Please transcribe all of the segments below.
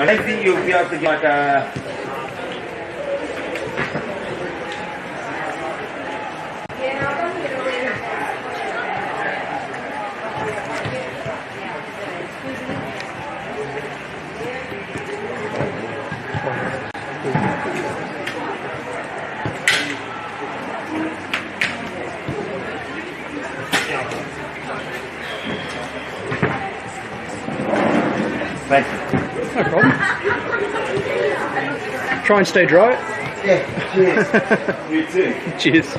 And I think you have to get Thank you. No problem. Try and stay dry. Yeah, cheers. You too. Cheers.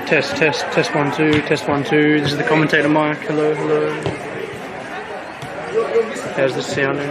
Test 1 2, test 1 2. This is the commentator mic. Hello, hello. How's the sounding?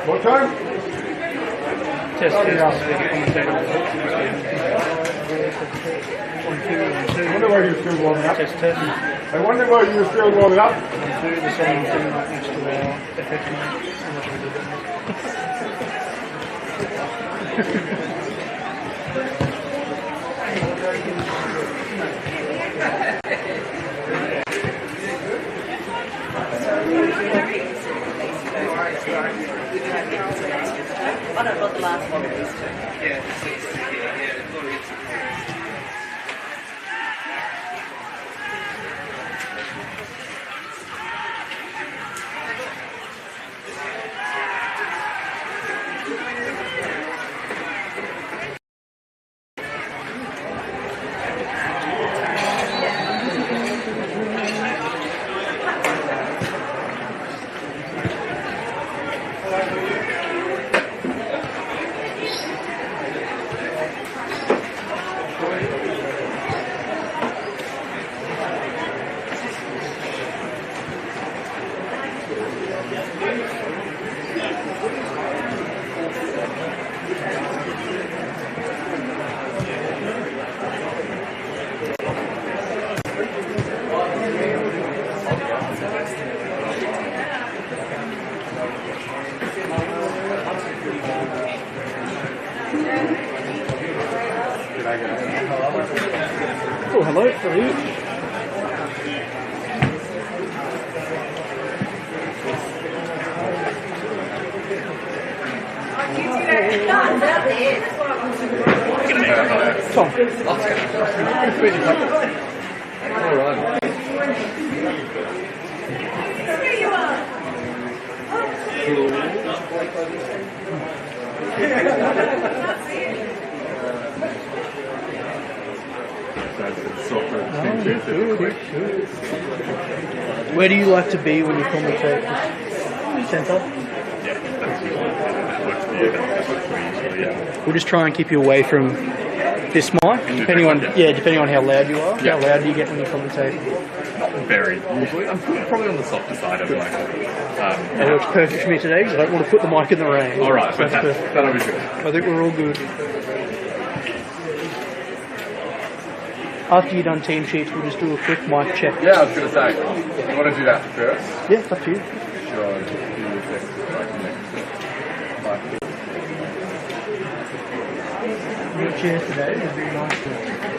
What time? Test I wonder why you're still warming up. Test. I wonder why you're still warming up. 1 2. The second thing right next to our FX match. I don't know what the last one is. Oh, hello, how are you? Tom. All right. There you are. Where do you like to be when you commentate? Centre? Yeah, that's works for you. Absolutely, yeah. We'll just try and keep you away from this mic, depending on how loud you are. Yeah. How loud do you get when you commentate? Not very, usually. I'm probably on the softer side of the mic. That works perfect for me today because I don't want to put the mic in the rain. All right, So that's fantastic. perfect. That'll be good. I think we're all good. After you've done team sheets, we'll just do a quick mic check. Yeah, I was going to say, you want to do that first? Yeah, it's up to you. Sure, I'll just do this extra right next. Your chairs today would be nice.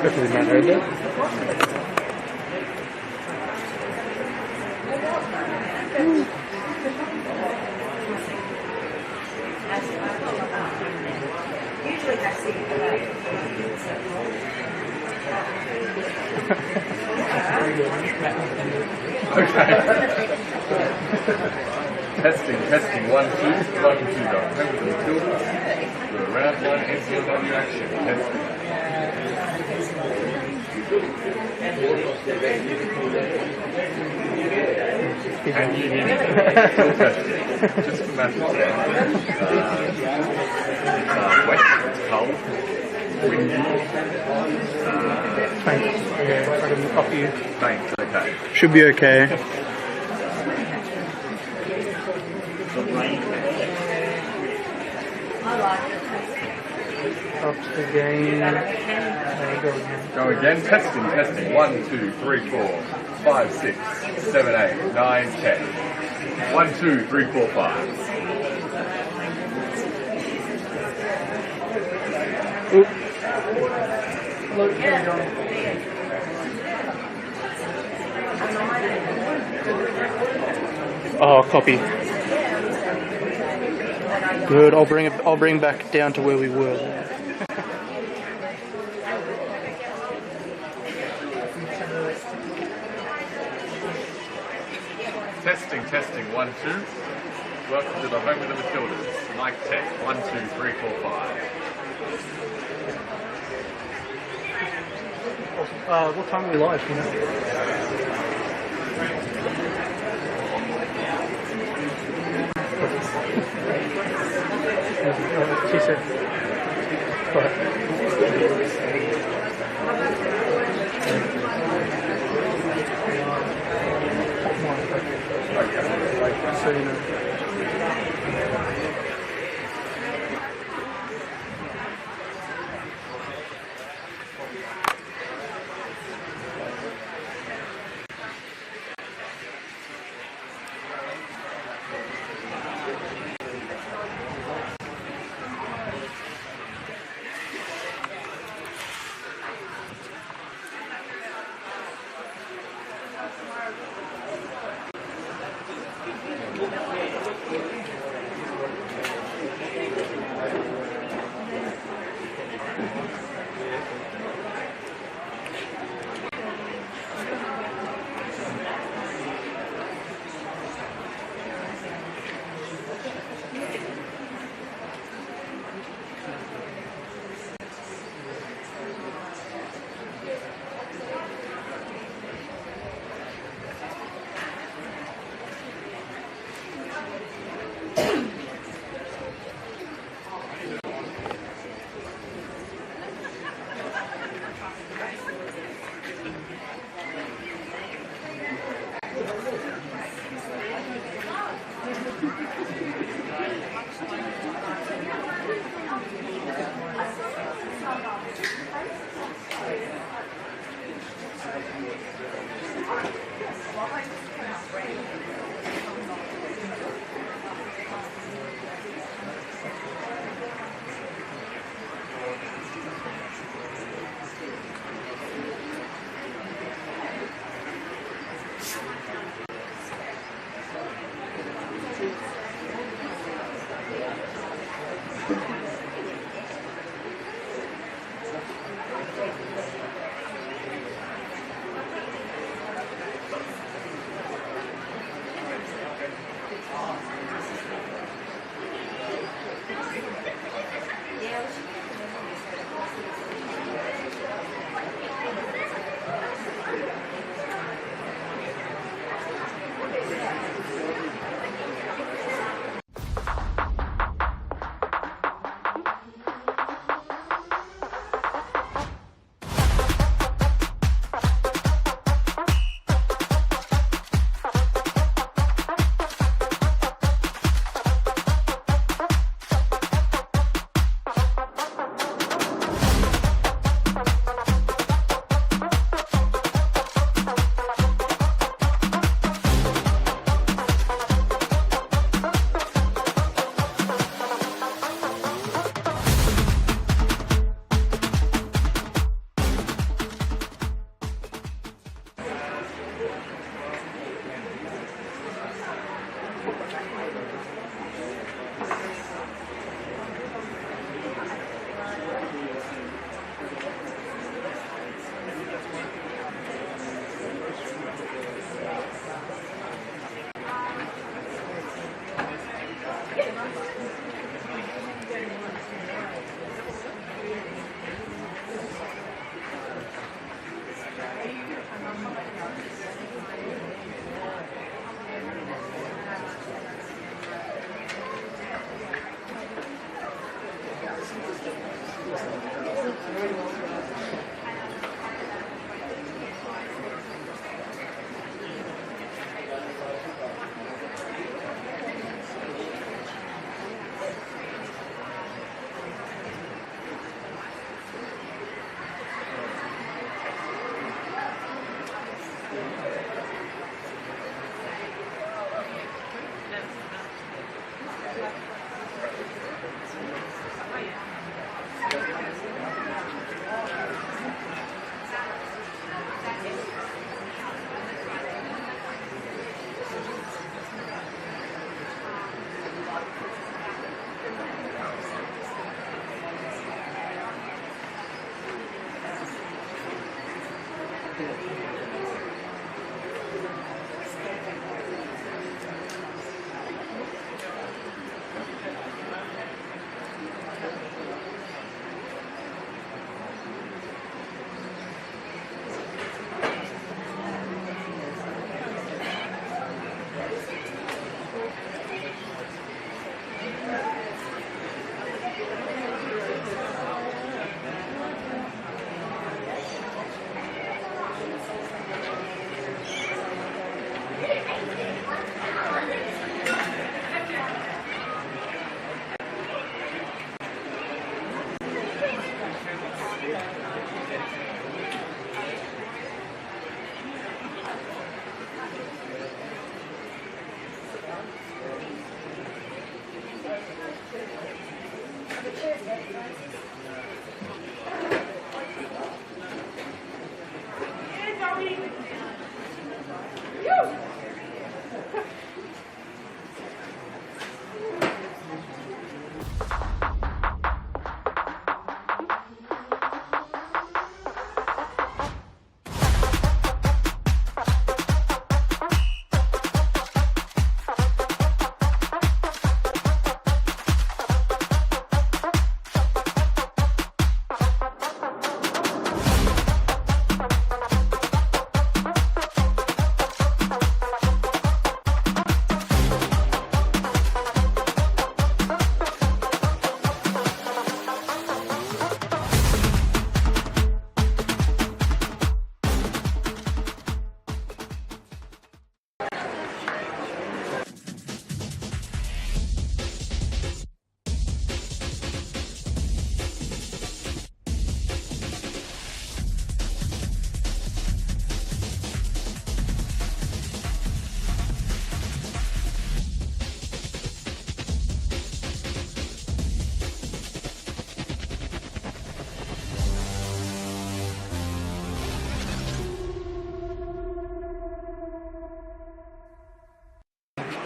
Hopefully Matt heard that. Testing. 1, 2. Welcome to the Home of the Matildas. The round 1 NPLW action. Testing. And you hear me? Still testing. Just for math. It's wet, it's cold, windy. Thanks. Okay, I can copy you. Thanks, okay. Should be okay. Up to the game. There you go again. Go again. Testing. 1, 2, 3, 4, 5, 6, 7, 8, 9, 10. 1, 2, 3, 4, 5. Oop. Oh, copy. Good. I'll bring back down to where we were. Testing. 1, 2. Welcome to the home of the Matildas. Mic check. 1, 2, 3, 4, 5. What time are we live? You know? She said. Go ahead. So you know.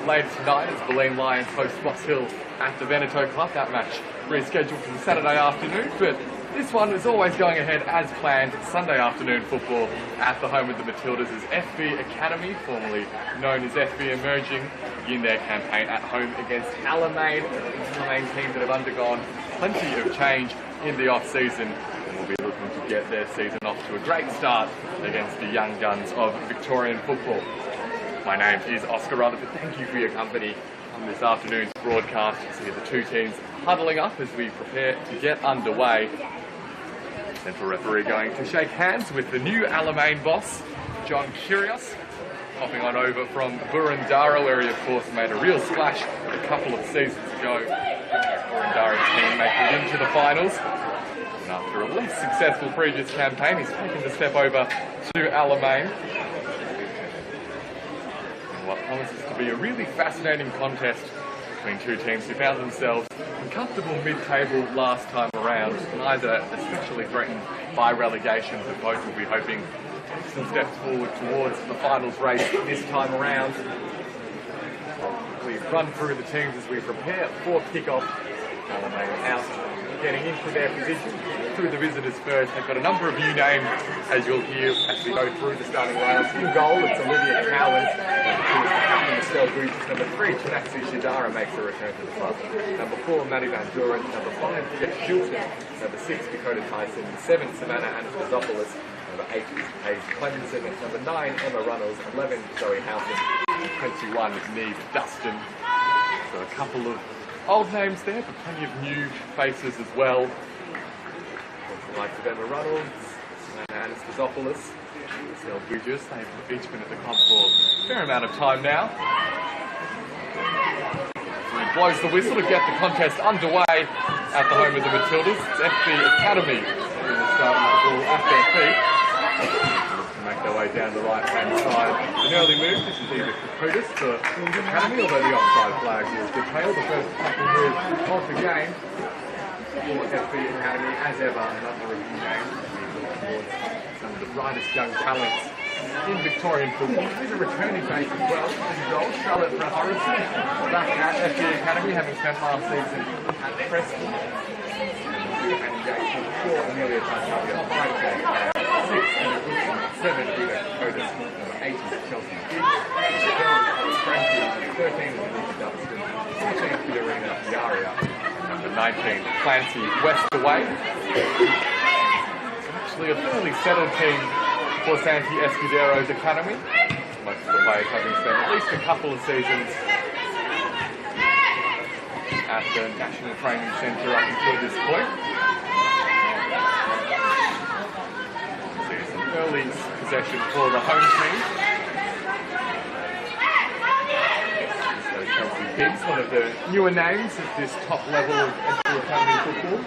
Later tonight, as Alamein Lions host Box Hill at the Veneto Club. That match rescheduled for the Saturday afternoon, but this one is always going ahead as planned. Sunday afternoon football at the home of the Matildas as FB Academy, formerly known as FB Emerging, begin their campaign at home against Alamein, the main team that have undergone plenty of change in the off-season and will be looking to get their season off to a great start against the young guns of Victorian football. My name is Oscar Rutherford. Thank you for your company on this afternoon's broadcast. You see the two teams huddling up as we prepare to get underway. Central referee going to shake hands with the new Alamein boss, John Kyrgios, hopping on over from Burundara, where he of course made a real splash a couple of seasons ago. Burundara's team making it into the finals. And after a less successful previous campaign, he's taken the step over to Alamein. What promises to be a really fascinating contest between two teams who found themselves in comfortable mid-table last time around, neither especially threatened by relegation, but both will be hoping to take some steps forward towards the finals race this time around. We've run through the teams as we prepare for kick-off. Alamein out, getting into their position through the visitors first. They've got a number of new names, as you'll hear as we go through the starting lineups. In goal, it's Olivia Cowans. Number 3, Chinaxi Shidara makes a return to the club. Number 4, Maddie Van Duren. Number 5, Jeff Shilton. Number 6, Dakota Tyson. 7, Savannah Anastasiopoulos. Number 8, Paige Clemenson. Number 9, Emma Runnels. 11, Zoe Houghton. 21, Neve Dustin. So a couple of old names there, but plenty of new faces as well. likes of Emma Reynolds, Anastasiopoulos, Sel Bridges. They've each been at the club for a fair amount of time now. He blows the whistle to get the contest underway at the home of the Matildas. It's FB Academy who will start with the ball at their feet. To make their way down the right-hand side. An early move. This is either Kokotis for Academy, although the offside flag will detail the first attacking move of the game. For FB Academy, as ever, another review game. Towards some of the brightest young talents in Victorian football. There's a returning base as well. Goal, Charlotte Harrison, back at FB Academy, having spent last season at Preston. And engaged with 4 Amelia touchdowns, 5 games, 6 and a good 7 Vita Kokotis, number 8 is Chelsea Gibbs, 13 is Alicia Dunstan, 14 Fiorina Yaria, number 19 Clancy Westaway. Actually a fairly settled team for Santi Escudero's academy. Most of the players having spent at least a couple of seasons at the National Training Centre up until this point. See some early possession for the home team. So Chelsea Gibbs, one of the newer names at this top level of NPL academy football.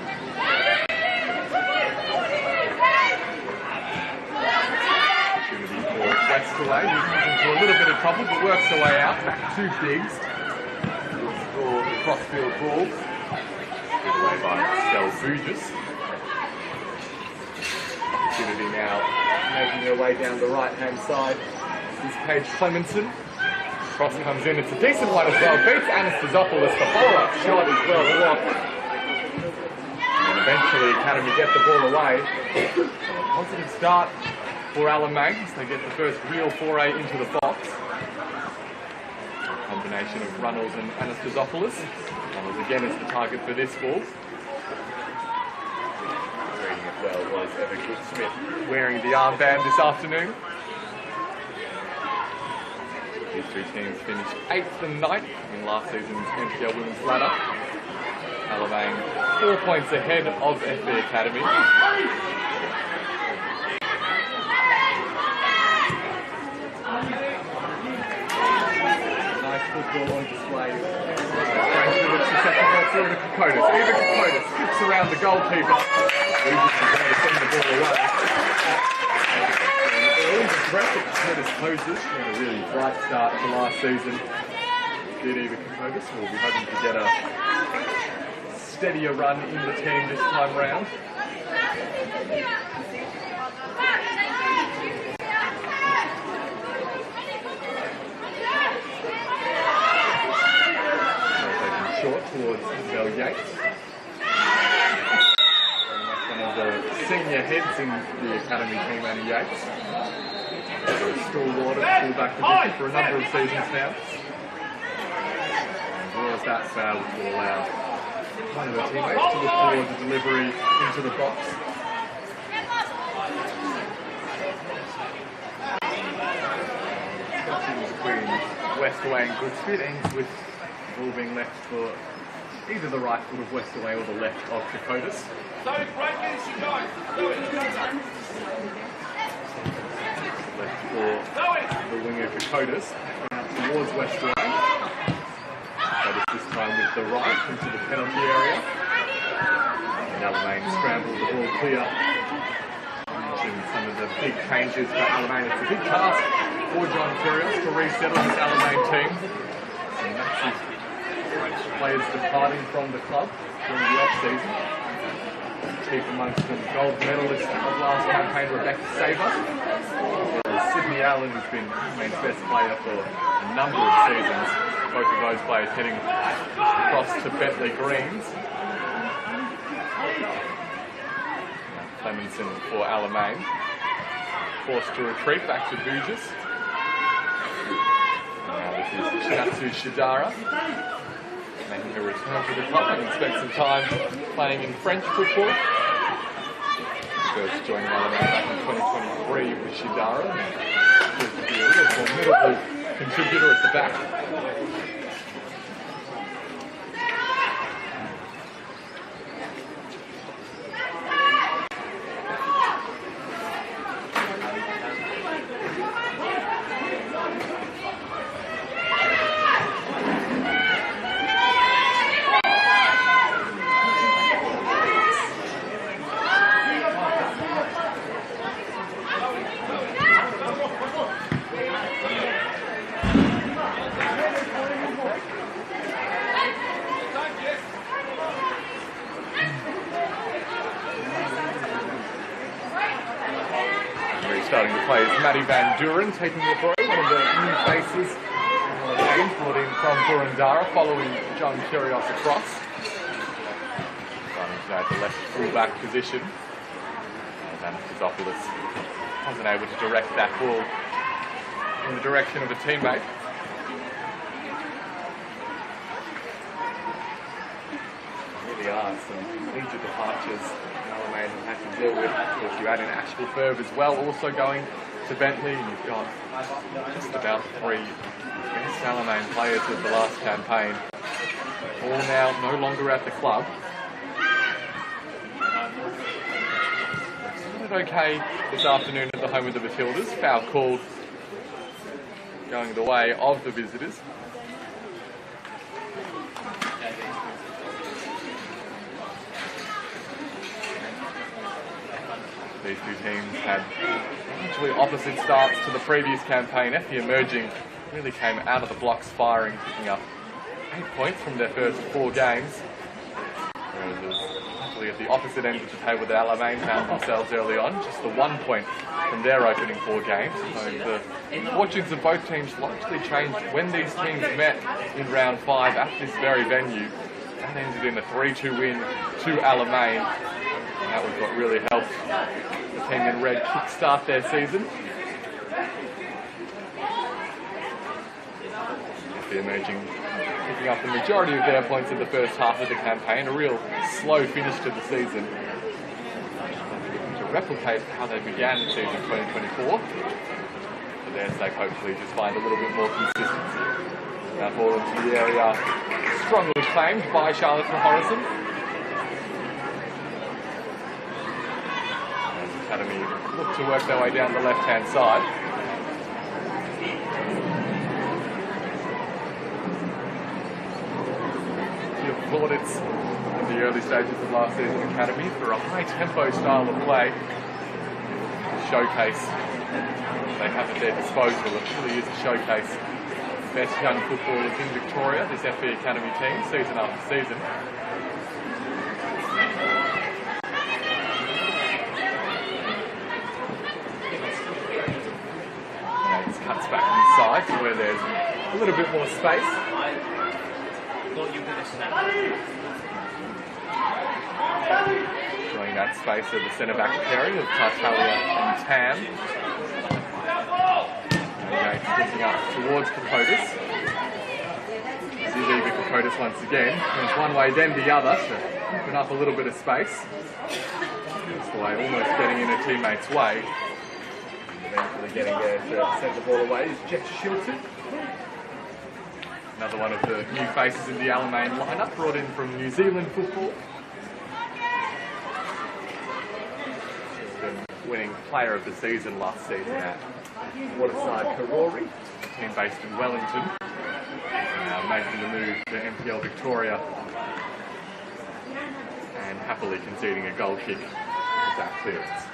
Westaway, who comes into a little bit of trouble but works her way out. Back to Biggs. Score the crossfield ball. Given away by Sel Bridges. Opportunity now making her way down the right hand side is Paige Clemenson. Cross comes in, it's a decent one as well. Beats Anastasiopoulos, the follow-up shot as well blocked. And eventually Academy get the ball away. Positive start for Alamein as they get the first real foray into the box. A combination of Reynolds and Anastasiopoulos. Reynolds again is the target for this ball. Reading it well was Evan Goodsmith wearing the armband this afternoon. These two teams finished 8th and 9th in last season's NPL Women's Ladder. Alamein 4 points ahead of FB Academy. Football on display. Frankly, looks to set the ball through to Kokotis. Even Kokotis skips around the goalkeeper. Regis is going to send the ball away. Early aggressive Kokotis poses. She had a really bright start to last season. Did Eva Kokotis. We'll be hoping to get a steadier run in the team this time round. Short towards Mel Yates. One of the senior heads in the academy team, Annie Yates. A stalwart at fullback position for a number of seasons now. As well as that foul, which will allow one of the teammates to look forward the delivery into the box. Between Westaway and Goodsmith ends with the ball being left for either the right foot of Westaway or the left of Kokotis. Left for the winger Kokotis out towards Westaway. Kokotis this time with the right into the penalty area. And Alamein scrambled the ball clear. Mentioned some of the big changes for Alamein. It's a big task for John Curios to resettle this Alamein team. Some massive players departing from the club during the off-season. Chief amongst them, gold medalist of last campaign, Rebecca Saber. Sydney Allen, who's been Alamein best player for a number of seasons. Both of those players heading across to Bentley Greens. Clemenson for Alamein. Forced to retreat back to Bugis. Now this is Chinatsu Shidara. Making a return to the club, having spent some time playing in French football. First joining Alamein back in 2023 with Shidara. Proved to be a real formidable contributor at the back. starting to play is Matty Van Duren taking the throw, one of the new faces brought in from Burundara following John Kyrgios across. Running today at the left full-back position. And Anastasiopoulos wasn't able to direct that ball in the direction of a teammate. Really are some major departures Alamein have had to deal with. Of course, you add in Ashville Ferb as well, also going to Bentley, and you've got just about 3 best Alamein players of the last campaign, all now no longer at the club. Started okay this afternoon at the home of the Matildas. Foul called going the way of the visitors. These two teams had actually opposite starts to the previous campaign. FE Emerging really came out of the blocks firing, picking up 8 points from their first 4 games. Whereas it was actually at the opposite end of the table that Alamein found themselves early on, just the 1 point from their opening 4 games. So the fortunes of both teams largely changed when these teams met in round 5 at this very venue. That ended in a 3-2 win to Alamein. And that was what really helped the team in red kickstart their season. The Emerging picking up the majority of their points in the first half of the campaign, a real slow finish to the season. Looking to replicate how they began the season 2024. For their sake, hopefully just find a little bit more consistency. Now ball into the area, strongly claimed by Charlotte Horizon. Academy look to work their way down the left-hand side. The plaudits in the early stages of last season Academy for a high-tempo style of play. Showcase they have at their disposal. It really is a showcase. Best young footballers in Victoria, this FE Academy team, season after season. Cuts back inside to where there's a little bit more space. Showing that space of the centre-back pairing of Tartaglia and Tam. And sticking up towards Kokotis. Ziziva Kokotis once again. Turns one way, then the other to open up a little bit of space. This way, almost getting in a teammate's way. Eventually getting there to send the ball away is Jeff Shilton. Another one of the new faces in the Alamein lineup, brought in from New Zealand football. Been winning player of the season last season at Waterside Karori, a team based in Wellington. Now making the move to NPL Victoria and happily conceding a goal kick as that clearance.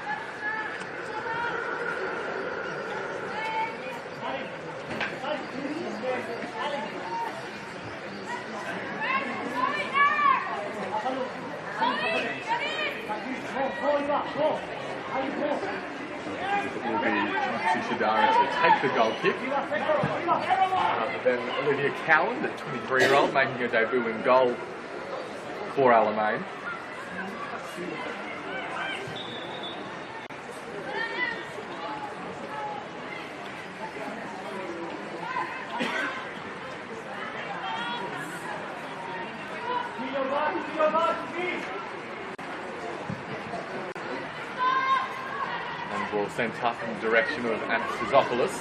It will be Maxi Shadara to take the goal kick. Then Olivia Cowan, the 23-year-old, making her debut in goal for Alamein. And ball sent up in the direction of Anastasiopoulos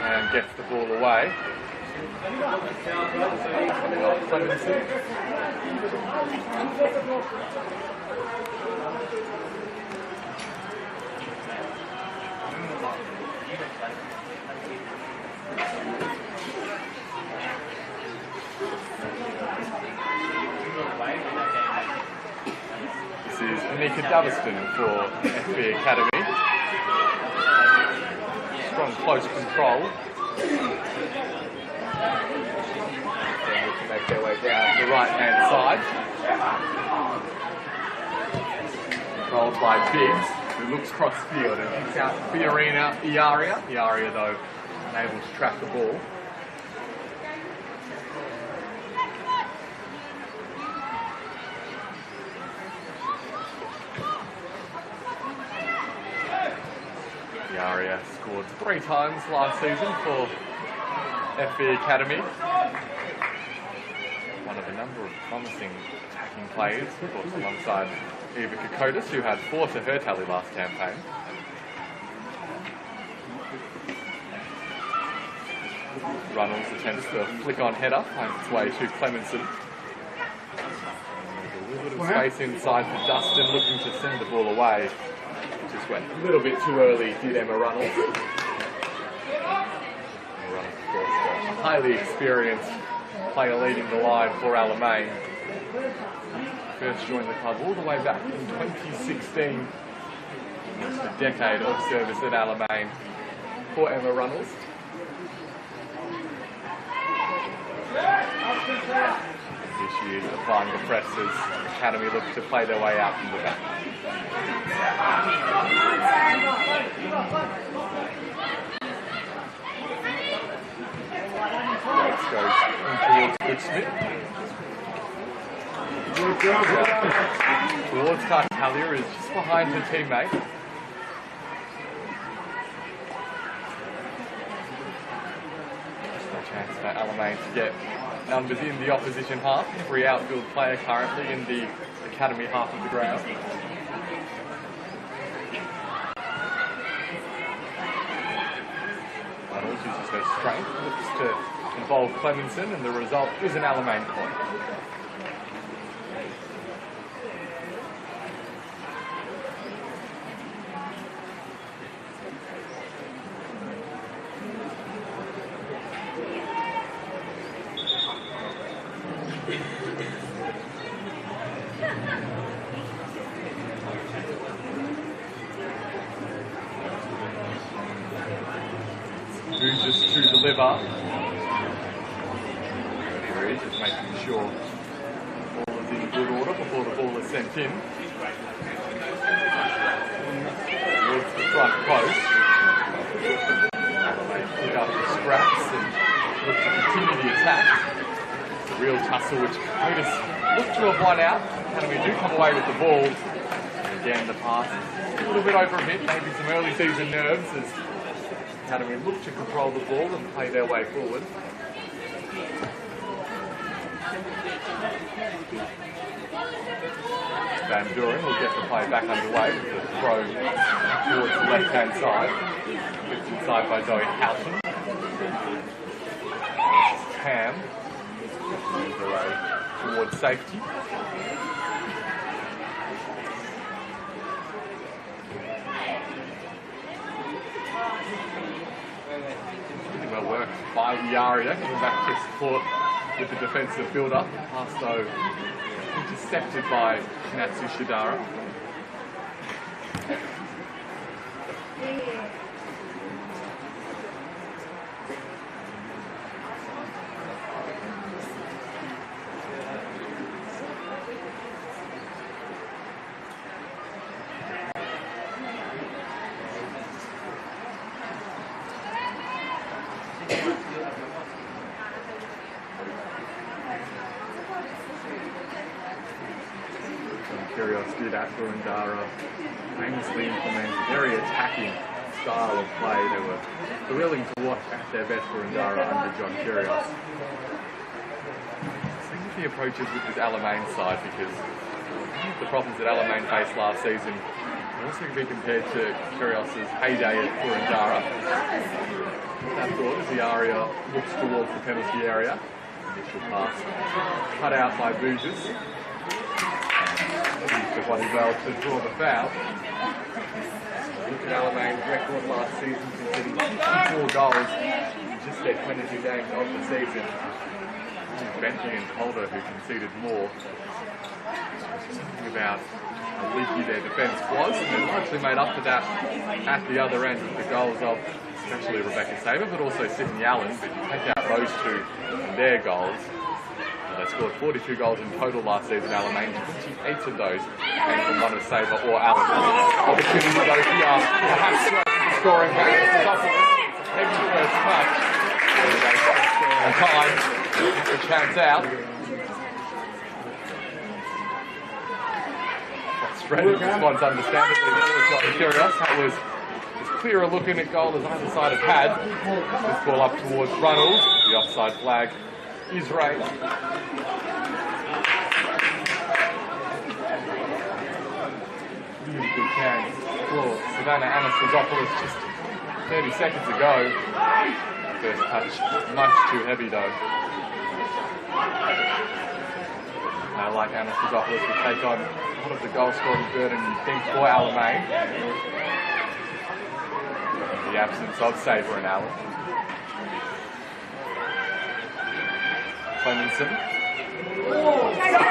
and gets the ball away. Coming off Clemency. This is Anika Daviston for FB Academy. Strong close control. Then we can make their way down the right hand side. Controlled by Biggs. who looks cross field and kicks out Iaria. Iaria, though, unable to track the ball. Iaria scored 3 times last season for FB Academy. One of a number of promising attacking players, of course, alongside Eva Kokotis, who had 4 to her tally last campaign. Runnels attempts the flick-on header, finds its way to Clemenson. A little bit of space inside for Dustin, looking to send the ball away. Just went a little bit too early, did Emma Runnels. Emma Runnels, of course, a highly experienced player leading the line for Alamein. First joined the club all the way back in 2016. Almost a decade of service at Alamein for Emma Runnels. Here she is applying the press as Academy looks to play their way out from the back. Yates goes in towards Goodsmith. Towards Tartaglia is just behind her teammate. Just no chance for Alamein to get numbers in the opposition half. Every outfield player currently in the Academy half of the ground. Runnels uses her strength, looks to involve Clemenson, and the result is an Alamein point. Just to deliver. Just making sure the ball is in good order before the ball is sent in. Towards the front post. Pick up the scraps and look to continue the attack. It's a real tussle which Kokotis look to have won out. Academy do come away with the ball. And again, the pass is a little bit over a bit, maybe some early season nerves as Academy look to control the ball and play their way forward. Van Duren will get the play back underway with the throw towards the left-hand side. Lifted inside by Zoe Houghton. Cam moves her way towards safety. Really well worked by Iaria, coming back to support with the defensive build-up. Pass though intercepted by Natsu Shidara. Kyrgios did at Burundara famously implement a very attacking style of play. They were thrilling to watch at their best Burundara under John Kyrgios. Same with the approaches with this Alamein side, because one of the problems that Alamein faced last season can also be compared to Kyrgios' heyday at Burundara. That thought as the Aria looks towards the penalty area. Initial pass cut out by Bouges. Used the body well to draw the foul. Look at Alamein's record last season, conceding 54 goals in just their 22 games of the season. Bentley and Calder, who conceded more. Something about how leaky their defence was, and they largely made up for that at the other end with the goals of especially Rebecca Saber, but also Sydney Allen. But you take out those two and their goals, They scored 42 goals in total last season, Alamein. 28 of those came from one of Sabre or Allen. Opportunity to go here, perhaps scoring back. Heavy first touch. And time, the chance out. Australian response understandably got curious. That was as clear a looking at goal as either side have had. This ball up towards Runnels. The offside flag is raised. Really good chance for Savannah Anastasopoulos just 30 seconds ago. First touch much too heavy though. I like Anastasopoulos to take on a lot of the goal scoring burden you think for Alamein. The absence of Sabre and Allen. Clemenson.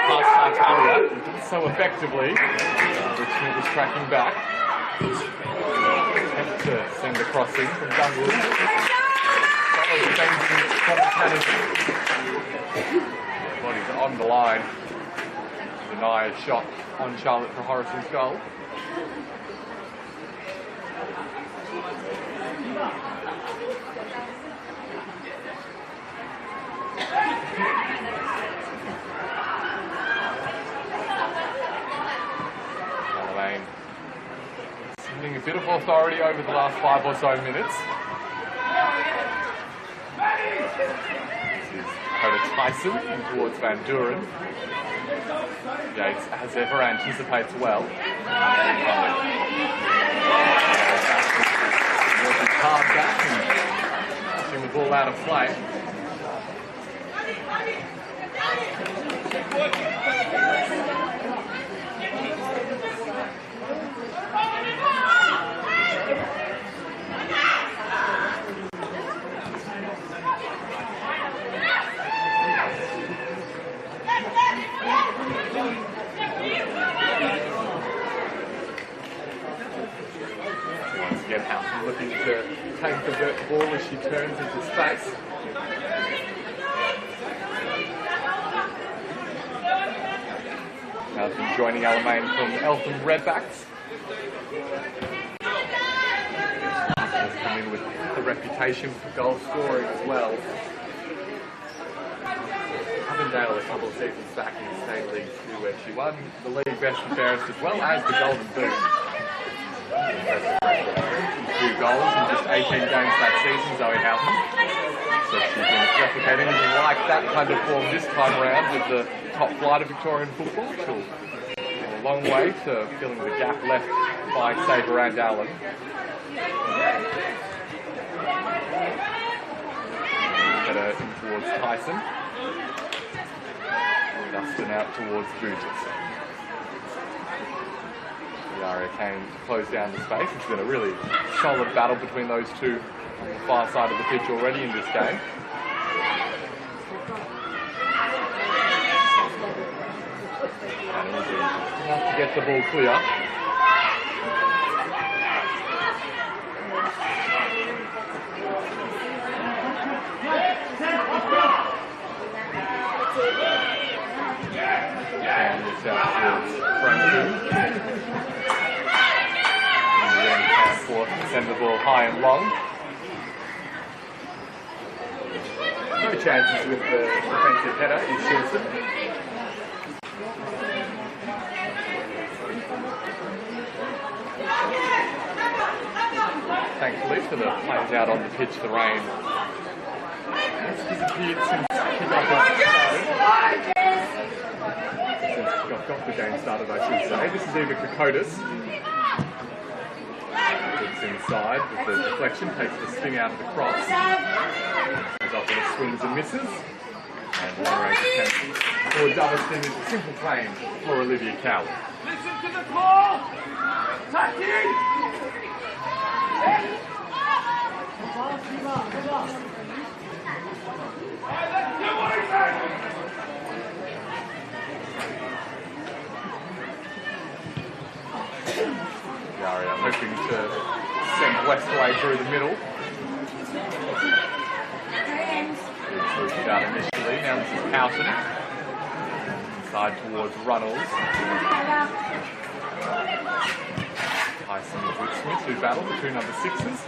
Past Tartaglia. Did so effectively. Richmond was tracking back. Attempt to send a crossing from Douglas. Body's on the line. Deny a shot on Charlotte for Horace's goal. Alamein sending a bit of authority over the last 5 or so minutes. This is Coda Tyson towards Van Duren. Yates, as ever, anticipates well. Working hard back and pushing the ball out of play. Once again, Houghton looking to take the ball as she turns into space. Houghton joining Alamein from Eltham Redbacks. Has come in with a reputation for goal scoring as well. Avondale a couple of seasons back in the State League 2 where she won the league best and fairest as well as the Golden Boot. 2 goals in just 18 games that season, Zoe Houghton. So she can replicate anything like that kind of form this time around with the top flight of Victorian football. She'll go a long way to filling the gap left by Sabre and Allen. Better in towards Tyson. Dustin out towards Bootis. Yaria came to close down the space. It's been a really solid battle between those two on the far side of the pitch already in this game. And easy enough to get the ball clear. And it's out towards Franklin. Send the ball high and long. No chances with the defensive header in Shilson. Thankfully for the players out on the pitch, the rain has disappeared since kickoff the game started, I should say. This is Eva Kokotis. Looks inside with the deflection, takes the sting out of the cross. Goes up and swings and misses. And long range attempt for Doveston is a simple claim for Olivia Cowell. Listen to the call! Tacking! Yaria hoping to send Westaway through the middle. It out initially, now this is Houghton. inside towards Runnels. Tyson Smith who battled the two number 6s.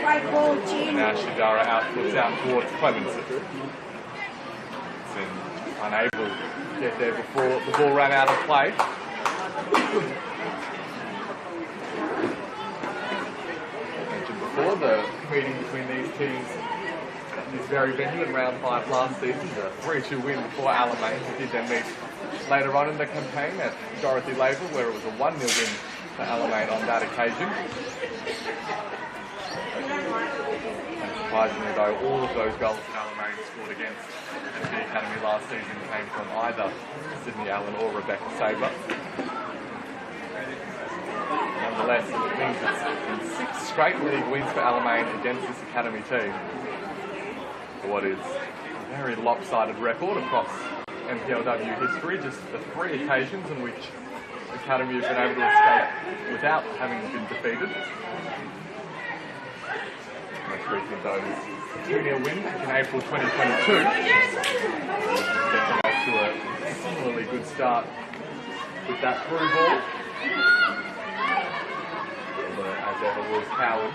Right ball, Jim. Now Shadara outputs out towards Clemenson. Been unable to get there before the ball ran out of play. Mentioned before, the meeting between these teams in this very venue in round 5 last season, the 3-2 win for Alamein, who did then meet later on in the campaign at Dorothy Labour, where it was a 1-0 win for Alamein on that occasion. Surprisingly though, all of those goals that Alamein scored against the Academy last season came from either Sydney Allen or Rebecca Sabre. Nonetheless, it means it's been 6 straight league wins for Alamein against this Academy team. For what is a very lopsided record across NPLW history, just the 3 occasions in which the Academy have been able to escape without having been defeated. Most recent though is 2-0 win in April 2022. Getting off to a similarly good start with that through ball. Although as ever was Coward.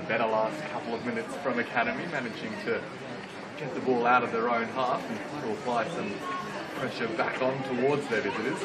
Better last couple of minutes from Academy, managing to get the ball out of their own half and to apply some pressure back on towards their visitors.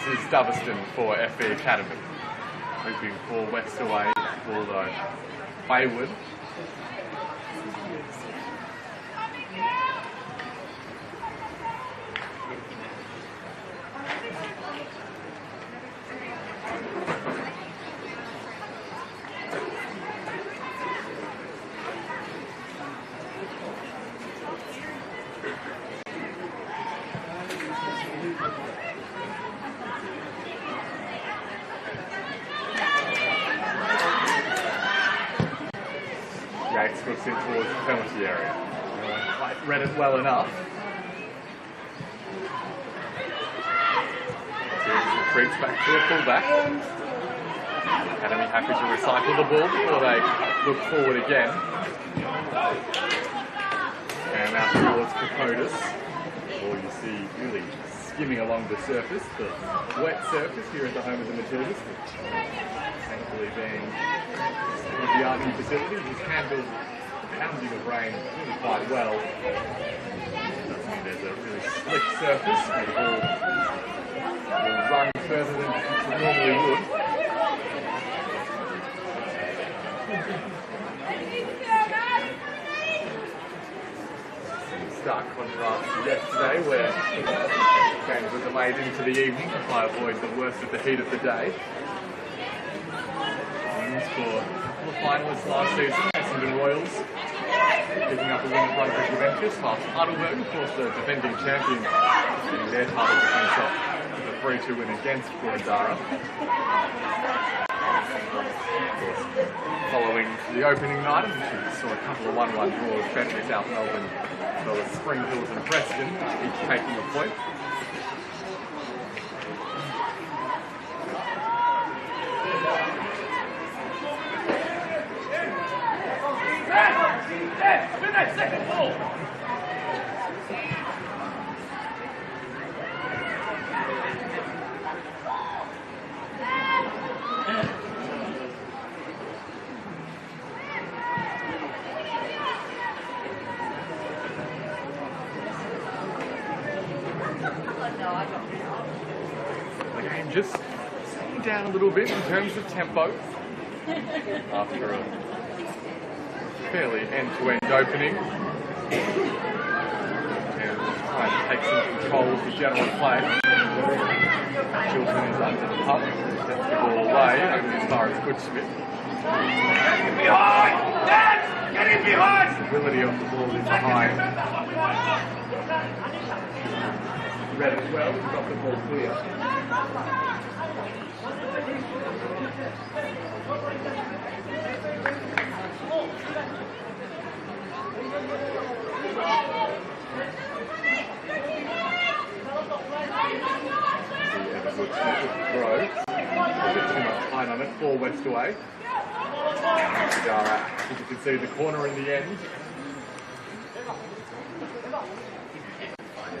This is Doverston for FE Academy, hoping for West away, although wayward. Yates looks in towards the penalty area. No one quite read it well enough. Retreats back to a fullback. Academy happy to recycle the ball before they look forward again. And out towards Kokodas. Or you see really skimming along the surface, the wet surface here at the home of the Matildas, which thankfully being one of the Arden facilities has handled the pounding of rain really quite well. Doesn't mean there's a really slick surface, the ball will run further than it normally would. Stark contrast to yesterday, where games were delayed into the evening to try to avoid the worst of the heat of the day. Wins for the finalists last season, Essendon Royals picking up a win at Brunswick Juventus, past Heidelberg, of course the defending champions, getting their title defence off with a 3-2 win against Boroondara. Of course, following the opening night, we saw a couple of 1-1 draws, Bentley, South Melbourne, as well as Spring Hills and Preston, each taking a point. Win that second ball! The game just slowing down a little bit in terms of tempo after a fairly end-to-end opening. And trying to take some control of the general play. Chilton is under the pump, gets the ball away, only as far as Goodsmith. Get behind! Dad! Get in behind! Stability of the ball is behind. Read as well, got the ball clear. Throw. A bit too much height on it. 4 west away. Dara, as you can see, the corner in the end.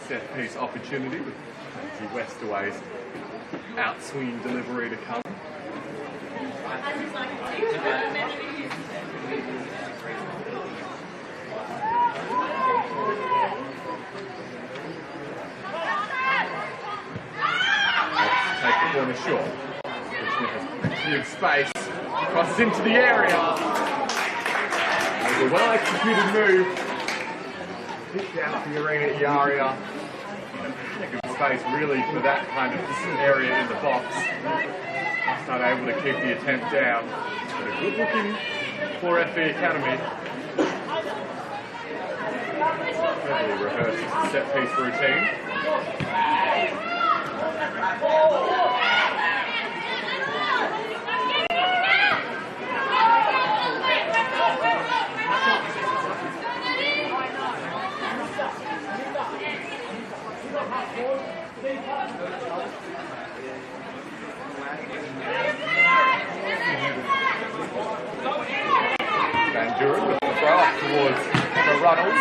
Set piece opportunity with the west away's outswing delivery to come. Take the corner short. Smith has plenty of space. Crosses into the area. It's a well-executed move. Kicked out the arena Iaria. Good space really for that kind of area in the box. Not able to keep the attempt down. But a good looking for FB Academy. Heavily rehearsed set piece routine. Van Duren with the throw up towards the Runnels.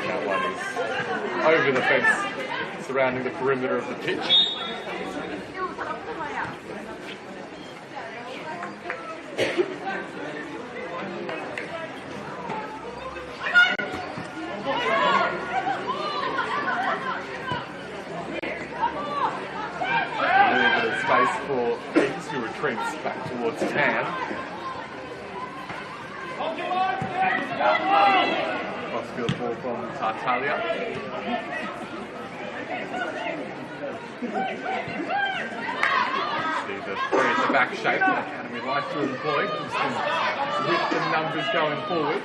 That one is over the fence surrounding the perimeter of the pitch. Space for Eats, who retreats back towards Tan. Crossfield ball from Tartaglia. See the three at the back shape that Academy like to employ. Just some width and numbers going forward.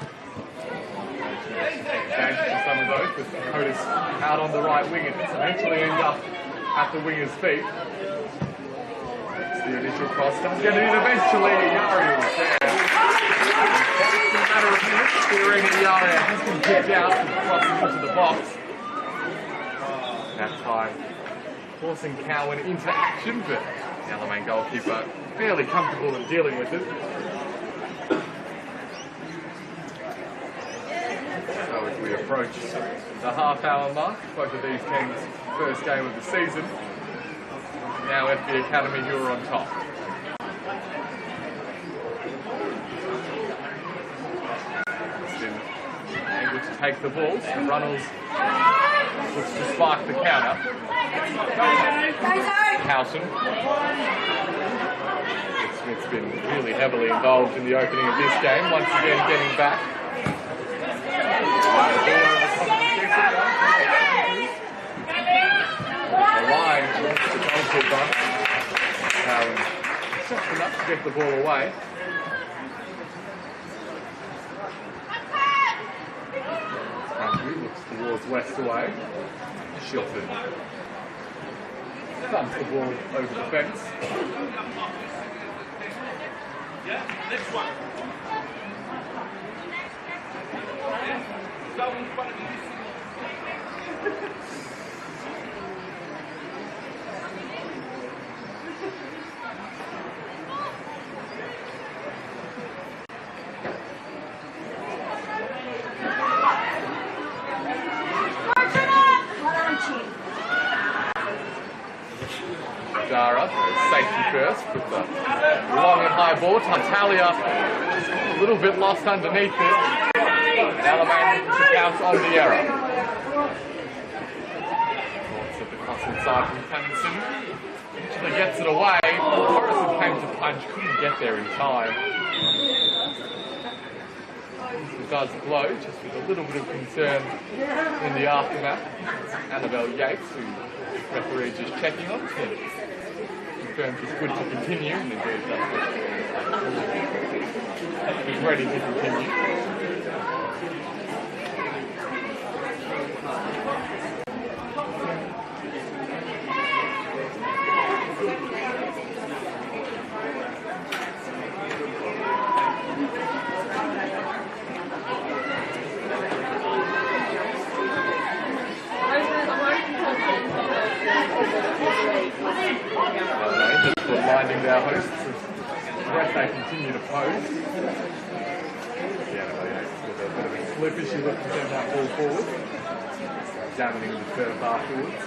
Advantage of some of those, with Curtis out on the right wing and eventually end up at the winger's feet. The initial cross does get it in eventually. Iaria was there. It's a matter of minutes. The arena Iaria has been kicked out and crossing into the box. That time, forcing Cowan into action, but the Alamein goalkeeper fairly comfortable in dealing with it. So as we approach the half-hour mark, both of these teams' first game of the season. Now FB Academy who are on top. Able to take the ball. So Runnels looks to spark the counter. Howson. Smith's been really heavily involved in the opening of this game. Once again getting back. The line wants the goalkeeper. Just enough to get the ball away. Andrew looks towards west away. Shilton thumps the ball over the fence. Yeah, next one. Go in front of you. Dara, safety first with the long and high ball. Tartaglia a little bit lost underneath it. And Alamein to pounce on the error. side from Patterson. Actually gets it away. Morrison came to punch, couldn't get there in time. It does blow, just with a little bit of concern in the aftermath. Annabelle Yates, who the referee just checking on, confirms it's good to continue, and indeed does. He's ready to continue. Just reminding their hosts as they continue to pose. With a bit of a slip as she looks to send that ball forward. Examining the turf afterwards.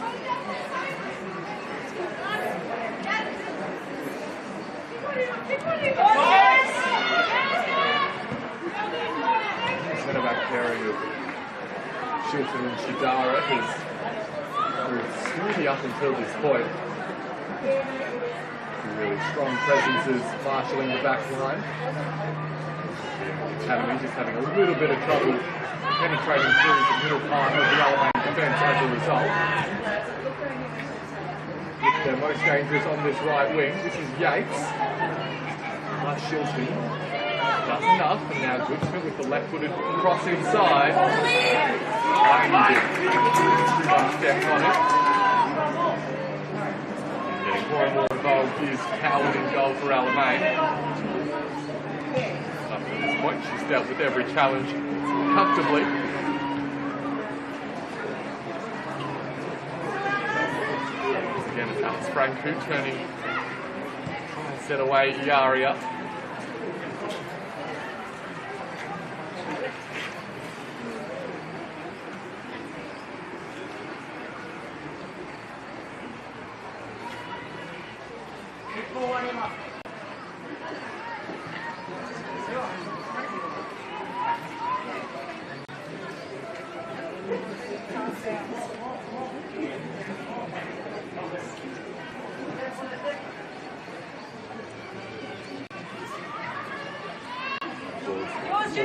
Centre back pairing of Shilton and Shidara has moved smoothly up until this point. Really strong presences marshalling the back line. Academy just having a little bit of trouble penetrating through the middle part of the Alamein defence as a result. They're most dangerous on this right wing. This is Yates. But Shilton does enough, and now Goodsmith with the left-footed cross inside. Too much depth on it. Getting more and more involved is Coward in goal for Alamein. Up to this point, she's dealt with every challenge comfortably. Again, it's Alex Franku turning, trying to set away Iaria. Ball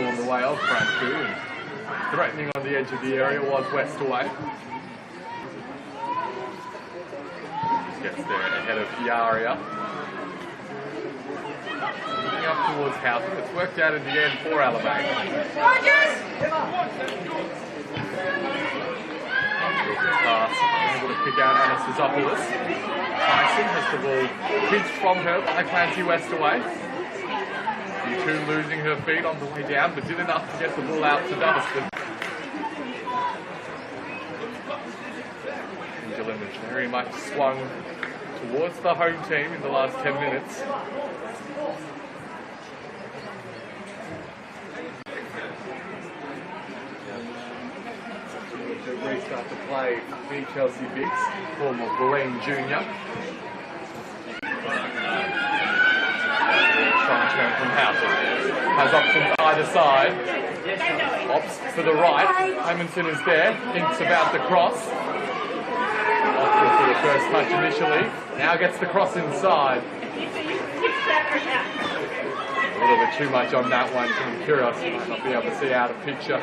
on the way of Franku, and threatening on the edge of the area was West away. Gets there ahead of Iaria. Looking up towards Houghton. It's worked out in the end for Alamein. Pass, able to pick out Anastasopoulos. Tyson has the ball pinched from her by Clancy West away. U2 losing her feet on the way down, but did enough to get the ball out to Dunstan. Gillen has very much swung towards the home team in the last 10 minutes. To restart to play the Chelsea Bigs, former Blaine Jr. Strong turn from Houghton. Has options either side. Opts to the right. Hymanson is there. Thinks about the cross. Opted for the first touch initially. Now gets the cross inside. A little bit too much on that one. Kyrgios might not be able to see out of picture.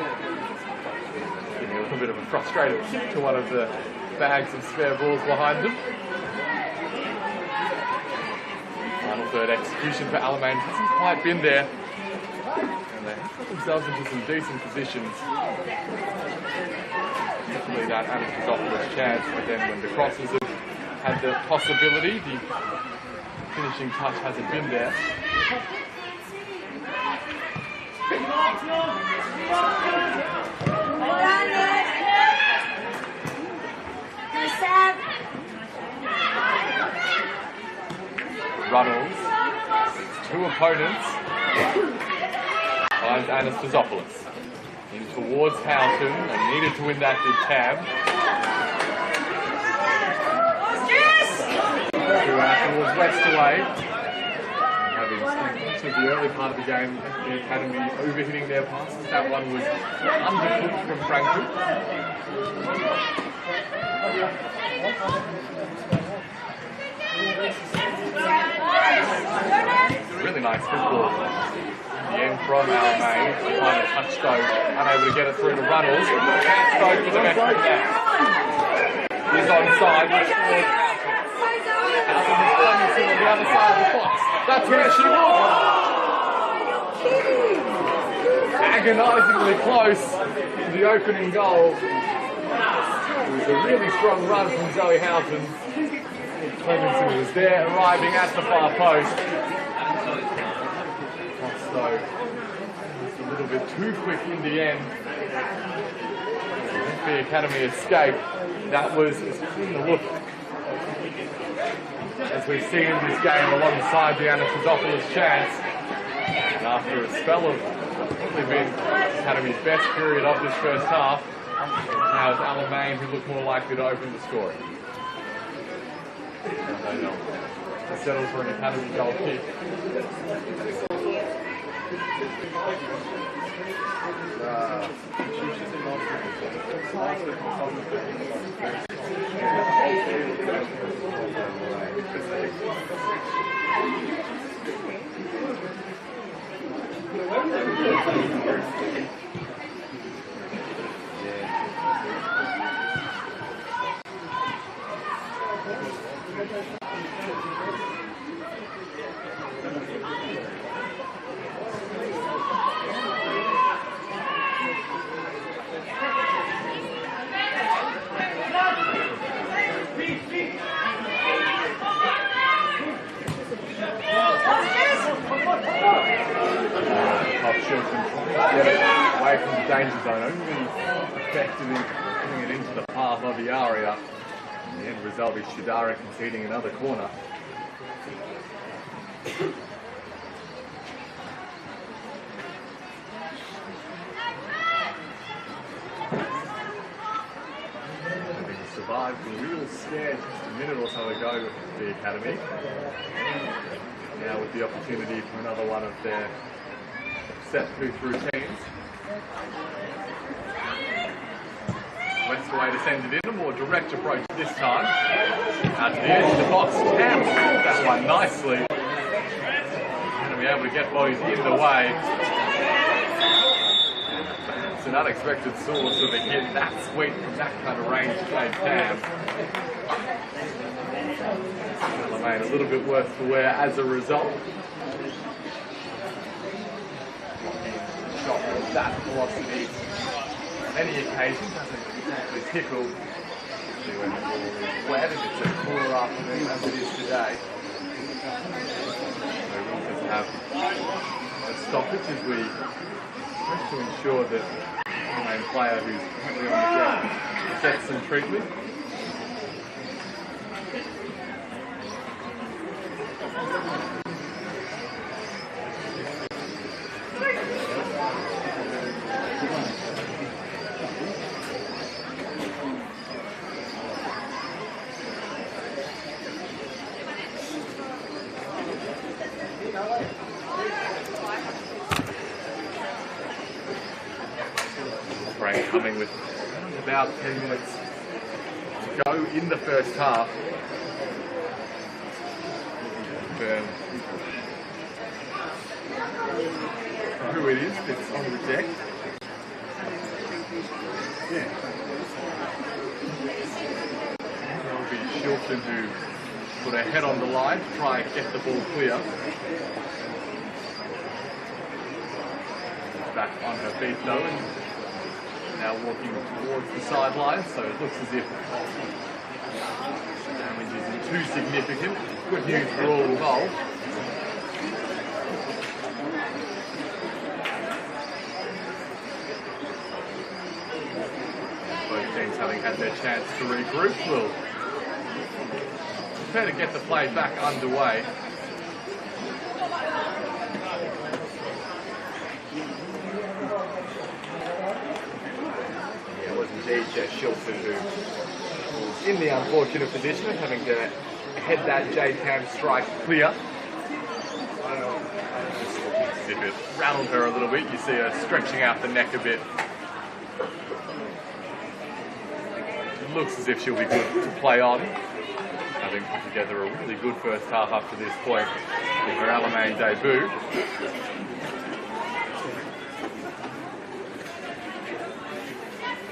Giving a little bit of a frustrated kick to one of the bags of spare balls behind them. Final third execution for Alamein hasn't quite been there. And they put themselves into some decent positions. Particularly that Anastasopoulos chance, but then when the crosses have had the possibility, the finishing touch hasn't been there. Runnels, two opponents, finds Anastasopoulos. In towards Houghton, and needed to win that did Tam. Two out towards West away. Having seen the early part of the game, the Academy overhitting their passes. That one was underfoot from Franku. Really nice football. The end from Alamein, trying to touch though, unable to get it through to Runnels. Can't throw for the metric now. He's onside, which was Alton is coming to on the other side of the box. That's where she was. Agonisingly close to the opening goal. It was a really strong run from Zoe Houghton. Clemenson was there, arriving at the far post. So, just a little bit too quick in the end. The Academy escape. That was in the look. As we've seen in this game alongside the Anna Chrysopolis chance. And after a spell of probably been Academy's best period of this first half, now it's Alamein who look more likely to open the scoring. They settle for an Academy goal kick. Away from the danger zone, only effective in putting it into the path of the area. And the end result is Shidara conceding another corner. Having survived a real scare just a minute or so ago with the Academy. Now with the opportunity for another one of their set piece routines. Westaway to send it in, a more direct approach this time. Out to the edge of the box, Tam caught that one nicely. And be able to get bodies in the way. It's an unexpected source of a hit that sweet from that kind of range gave Tam. Alamein a little bit worse for wear as a result. Shot with that velocity on any occasion doesn't exactly tickle. When the ball is wet and it's a cooler afternoon as it is today. So we'll just have a stoppage as we wish to ensure that the main player who's currently on the ground gets some treatment. Frank coming with about 10 minutes to go in the first half. Who it is that's on the deck. Yeah. That'll be Shilton who put her head on the line to try and get the ball clear. Back on her feet though, and now walking towards the sideline, so it looks as if damage isn't too significant. Good news for all involved. Both teams having had their chance to regroup will prepare to get the play back underway. Indeed, Jeff Shilton, who was in the unfortunate position of having to head that J-Cam strike clear. As if it rattled her a little bit, you see her stretching out the neck a bit. looks as if she'll be good to play on. Having put together a really good first half up to this point in her Alamein debut.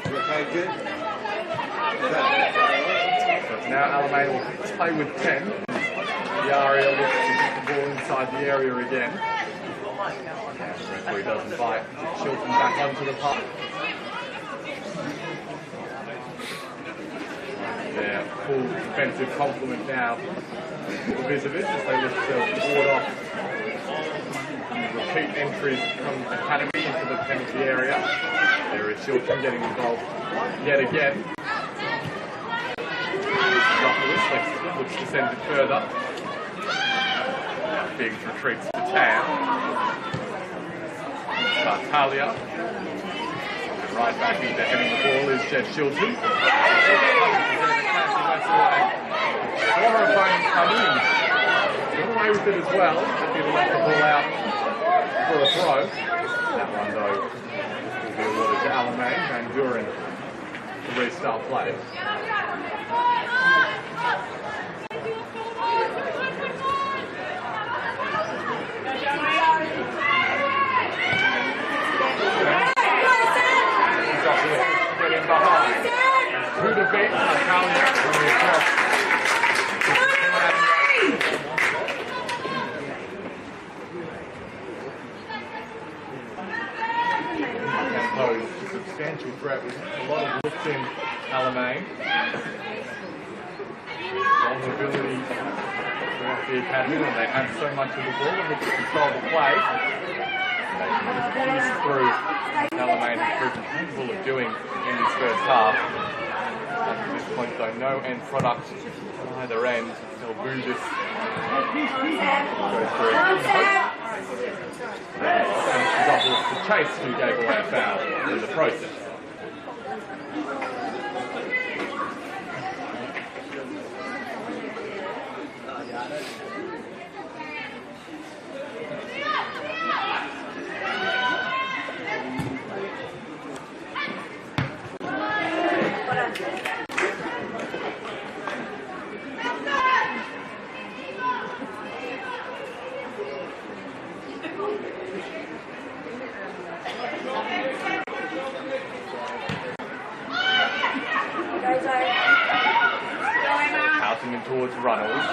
Okay, good. So now Alamein will play with 10. Yaria looks to get the ball inside the area again. The referee doesn't bite. Shilton back onto the puck. Their full defensive complement now for the visitors as they look to ward off repeat entries from Academy into the penalty area. There is Shilton getting involved yet again. Lexington looks to send it further. Biggs retreats to Tam. Talia. And right back into heading the ball is Jed Shilton. Former opponents come in. Got away with it as well. He'll let the ball out for a throw. That one though will be awarded to Alamein. Van Duren to restart play. Getting behind. To the beat, Natalia from the across. Can pose a substantial threat with a lot of looks in Alamein. Vulnerability throughout the academy when they have so much of the ball and look to control the play. They can just ease through. Alamein has proven capable of doing in this first half. Up to this point though, no end product on either end. Still Burgess goes for it. And she's off to Chase, who gave away a foul in the process. Houseman towards Runnels.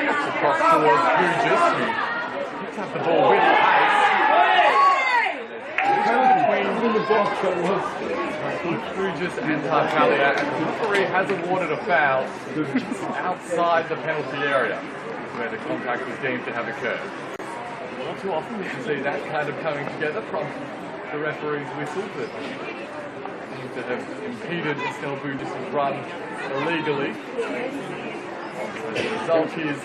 It's across towards Burgess, who picks up the ball with pace. Between the box that was Burgess and Tartalia, and the referee has awarded a foul just outside the penalty area where the contact was deemed to have occurred. Not too often you can see that kind of coming together from the referee's whistle, but that have impeded Estelle Burgess' run illegally. The result is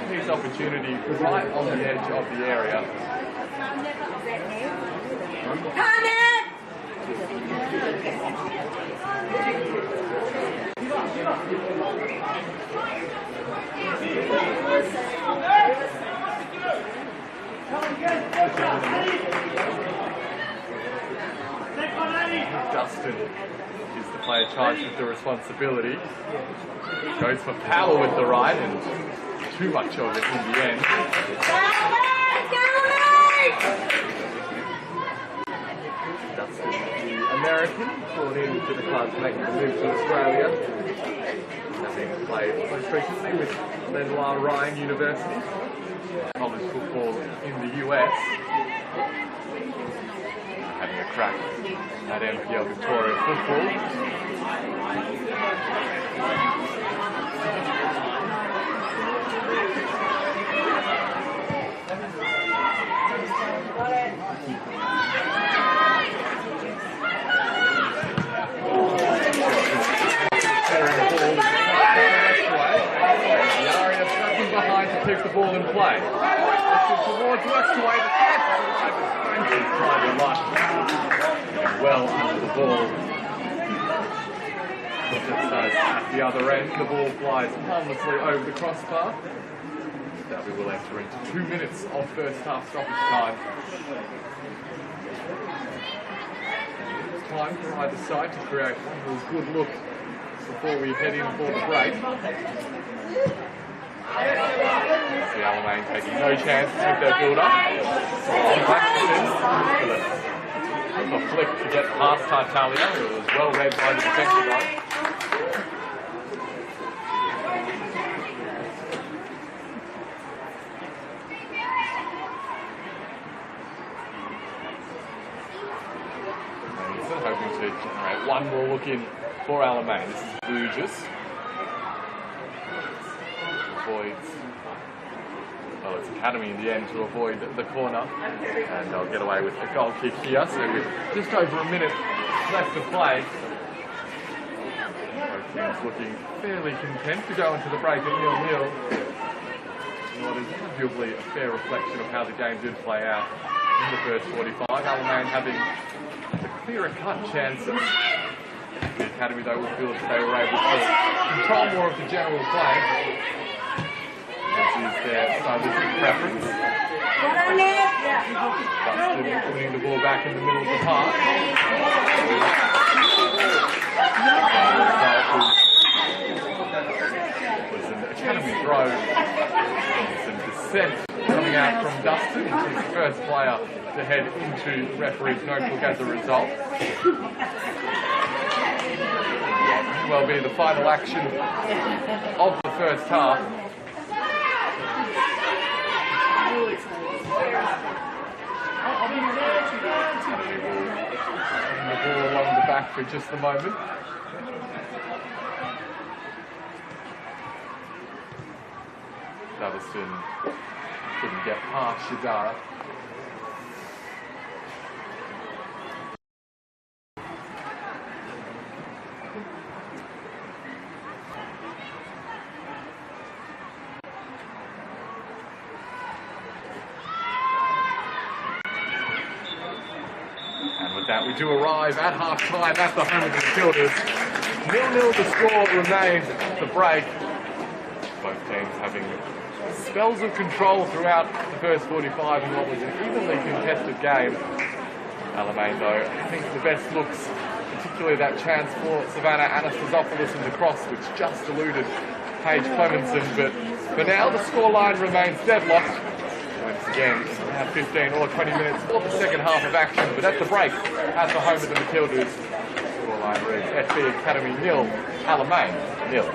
his opportunity right on the edge of the area. Dustin is the player charged with the responsibility. Goes for power with the right and too much of it in the end. Dustin, the American, brought into the club to make the move to Australia. Having played most recently with Lenoir Ryan University, college football in the US. Having a crack at NPL Victoria football. Yaria tracking behind to keep the ball in play. Towards Westaway, the catch alive as Frenchie's tried to luck. Well under the ball. Just at the other end, the ball flies harmlessly over the crossbar. That we will enter into 2 minutes of first half stoppage time. time for either side to create one good look before we head in for the break. See Alamein taking no chance with their build-up. A flick to get past Tartaglia, who was well read by the defensive line. Hoping to generate one more look in for Alamein. This is Burgess. Avoids, well, it's Academy in the end to avoid the corner, and they'll get away with the goal kick here. So with just over a minute left to play, both teams looking fairly content to go into the break at 0-0. What is arguably a fair reflection of how the game did play out in the first 45. Alamein having the clearer cut chances. The Academy, though, will feel that they were able to control more of the general play. This is their stylistic preference. Buxton winning the ball back in the middle of the park. Was an Academy throw. Some dissent coming out from Dustin. He's the first player to head into the referee's notebook as a result. May well be the final action of the first half. Academy will bring the ball along the back for just a moment. Davison couldn't get past Shidara. We do arrive at half-time at the home of the Matildas. 0-0 the score remains at the break. Both teams having spells of control throughout the first 45 in what was an evenly contested game. Alamein, though, I think the best looks, particularly that chance for Savannah Anastasiopoulos in the cross, which just eluded Paige Clemenson. But for now, the scoreline remains deadlocked. Once again, around 15 or 20 minutes for the second half of action, but at the break, at the home of the Matildas, scoreline reads FB Academy 0, Alamein 0.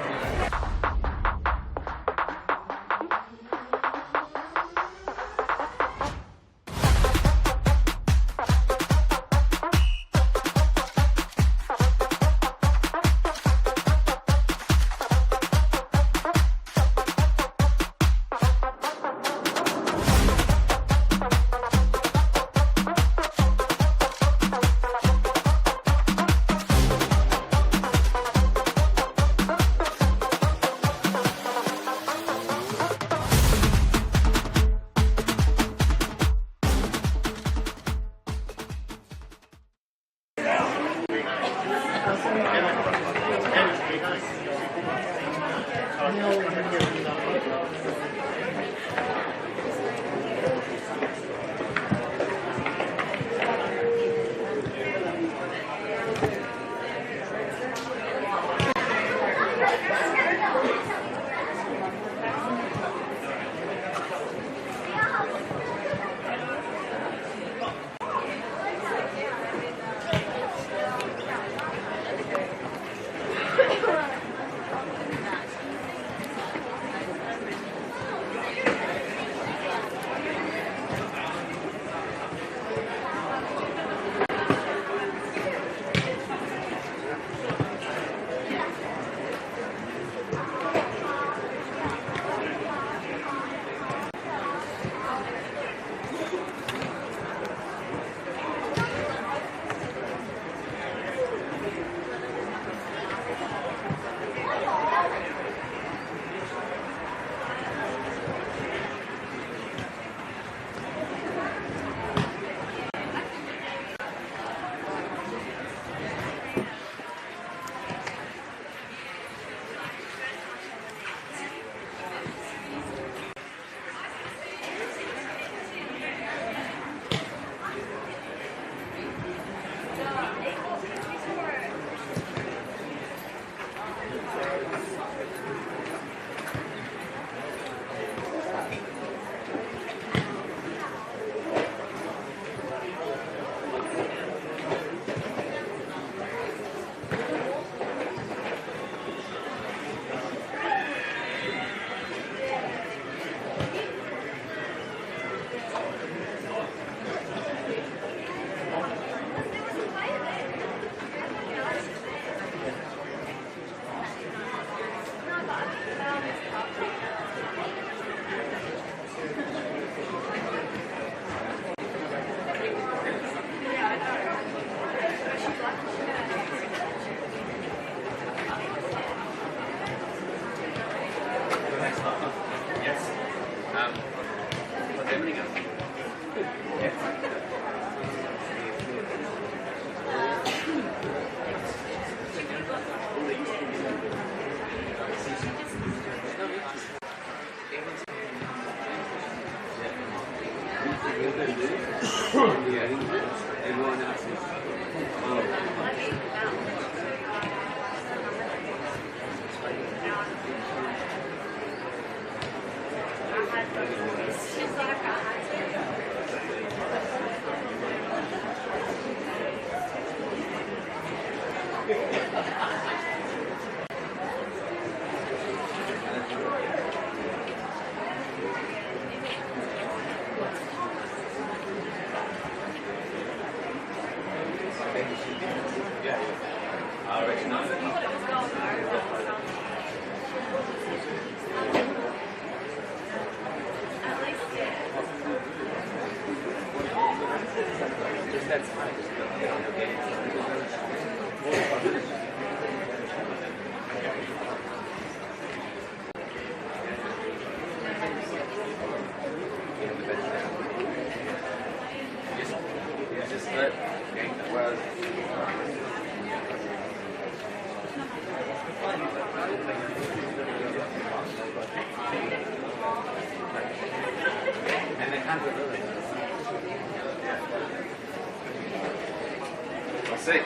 See.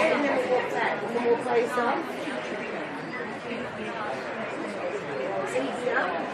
And then we'll walk back, and then we'll close off. It's easier.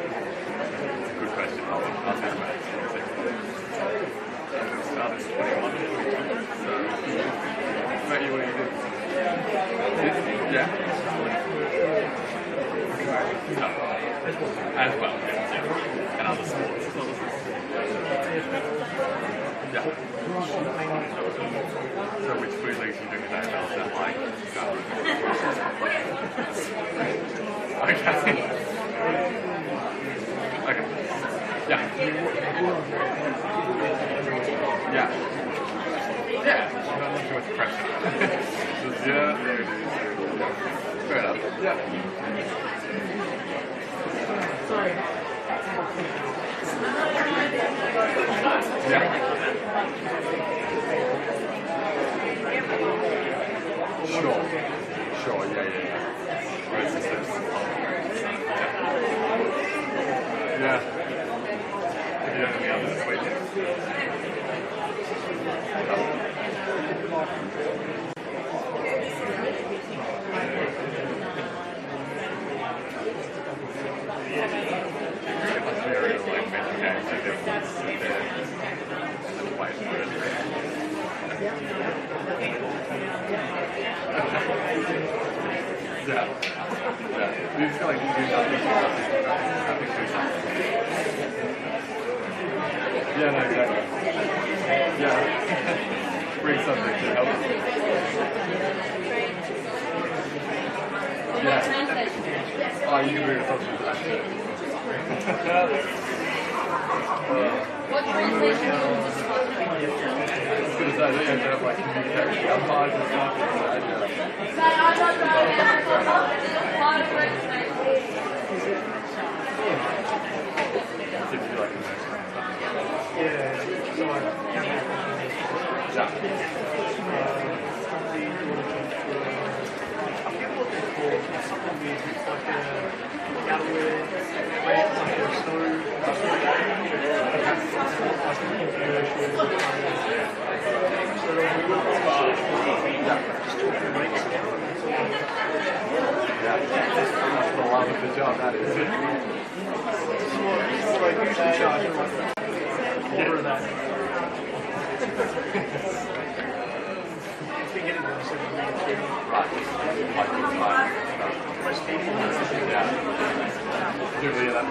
Good question. I'll think about it. Started 21. So, what do you do? Yeah. As well, yeah. And other sports. Yeah. So which food leagues are you doing today? Is that like? Okay. Okay. Yeah. Yeah. Yeah. I'm not too much pressure. Yeah, there it is. Fair enough. Yeah. Sorry. Yeah. Sure. Sure, yeah. Right, systems. Yeah. Have you done any others this weekend? Yeah. You just feel like you do nothing. Yeah, no, exactly. Yeah. Bring something to help. Yeah. Oh, you can bring something to that too. What translation do you just I was going to say, they end up like communication umpires and stuff. The job, that is it. So I usually charge like a quarter of that. If you get it, Right. like this time. Yeah. Usually that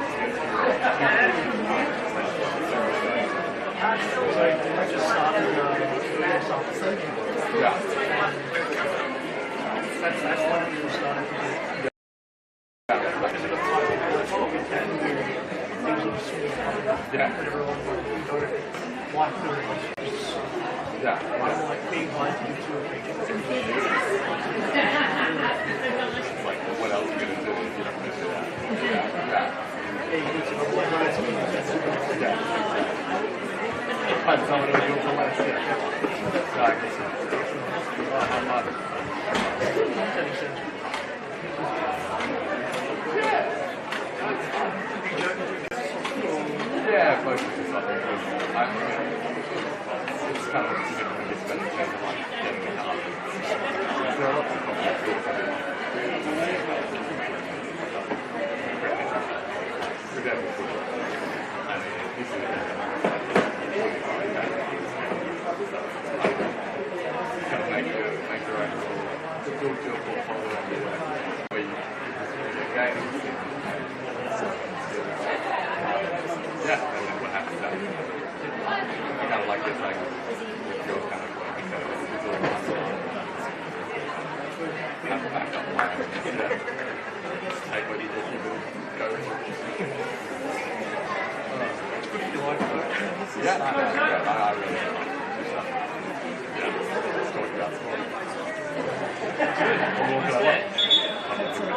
yeah. That's one of your starting to do. Yeah. Yeah. Like being blind to do two or three. Like, what else are you going to do? You don't do that. Yeah. Find someone who will do less. Yeah, most of the stuff it's kind of a significant expense in terms of like getting it up. There are lots of complex tools to do. Kind of make your own build your portfolio where you get games. Yeah, and then what happens after? I kind of like this, like, your kind of work, so it's all have a backup plan instead of take what you did, you go with it. You like it? Yeah, I really like it. Yeah, let's talk about sport. What can I like? I'm looking at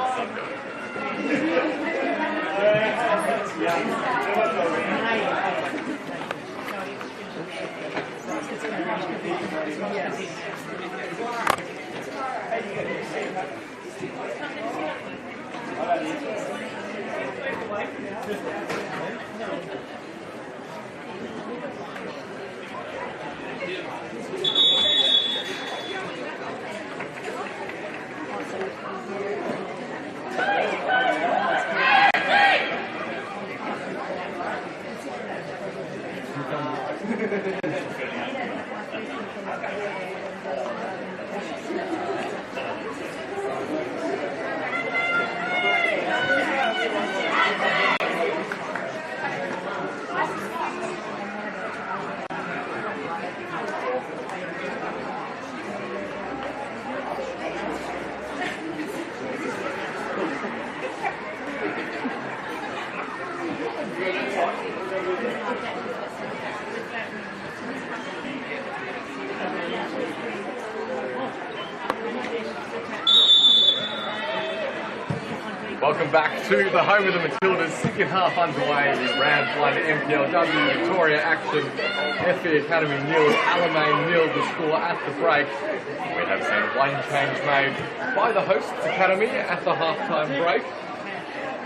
Welcome back to the home of the Matildas. Second half underway in round one NPLW Victoria action. FB Academy nil, Alamein nil the score at the break. We have seen one change made by the hosts Academy at the half-time break.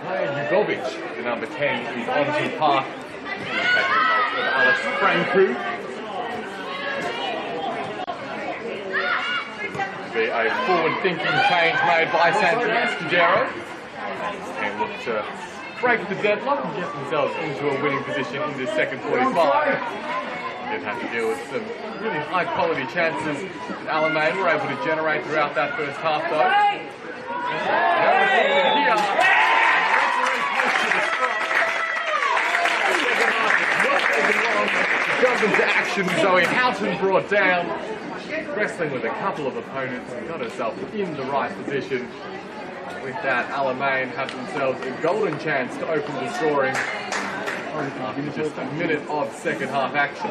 Player UVIC, the number 10, is onto the park. He's taking the place of Alice Franku. Be a forward-thinking change made by Santi Escudero. His team look to break the deadlock and get themselves into a winning position in this second 45. Did have to deal with some really high-quality chances that Alamein were able to generate throughout that first half, though. Here, jump into action, Zoe Houghton brought down, wrestling with a couple of opponents and got herself in the right position. With that, Alamein have themselves a golden chance to open the scoring after just a minute of second half action.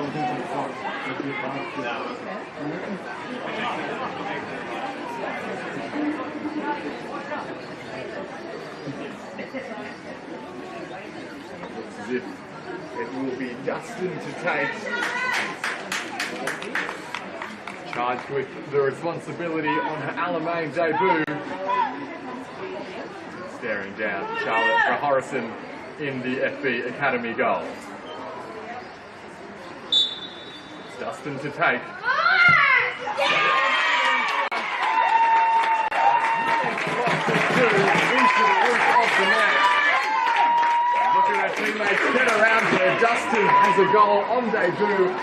Looks as if it will be Dustin to take, charged with the responsibility on her Alamein debut. Staring down Charlotte Horrison in the FB Academy goal. It's Dustin to take. Looking at her teammates get around her. Dustin has a goal on debut.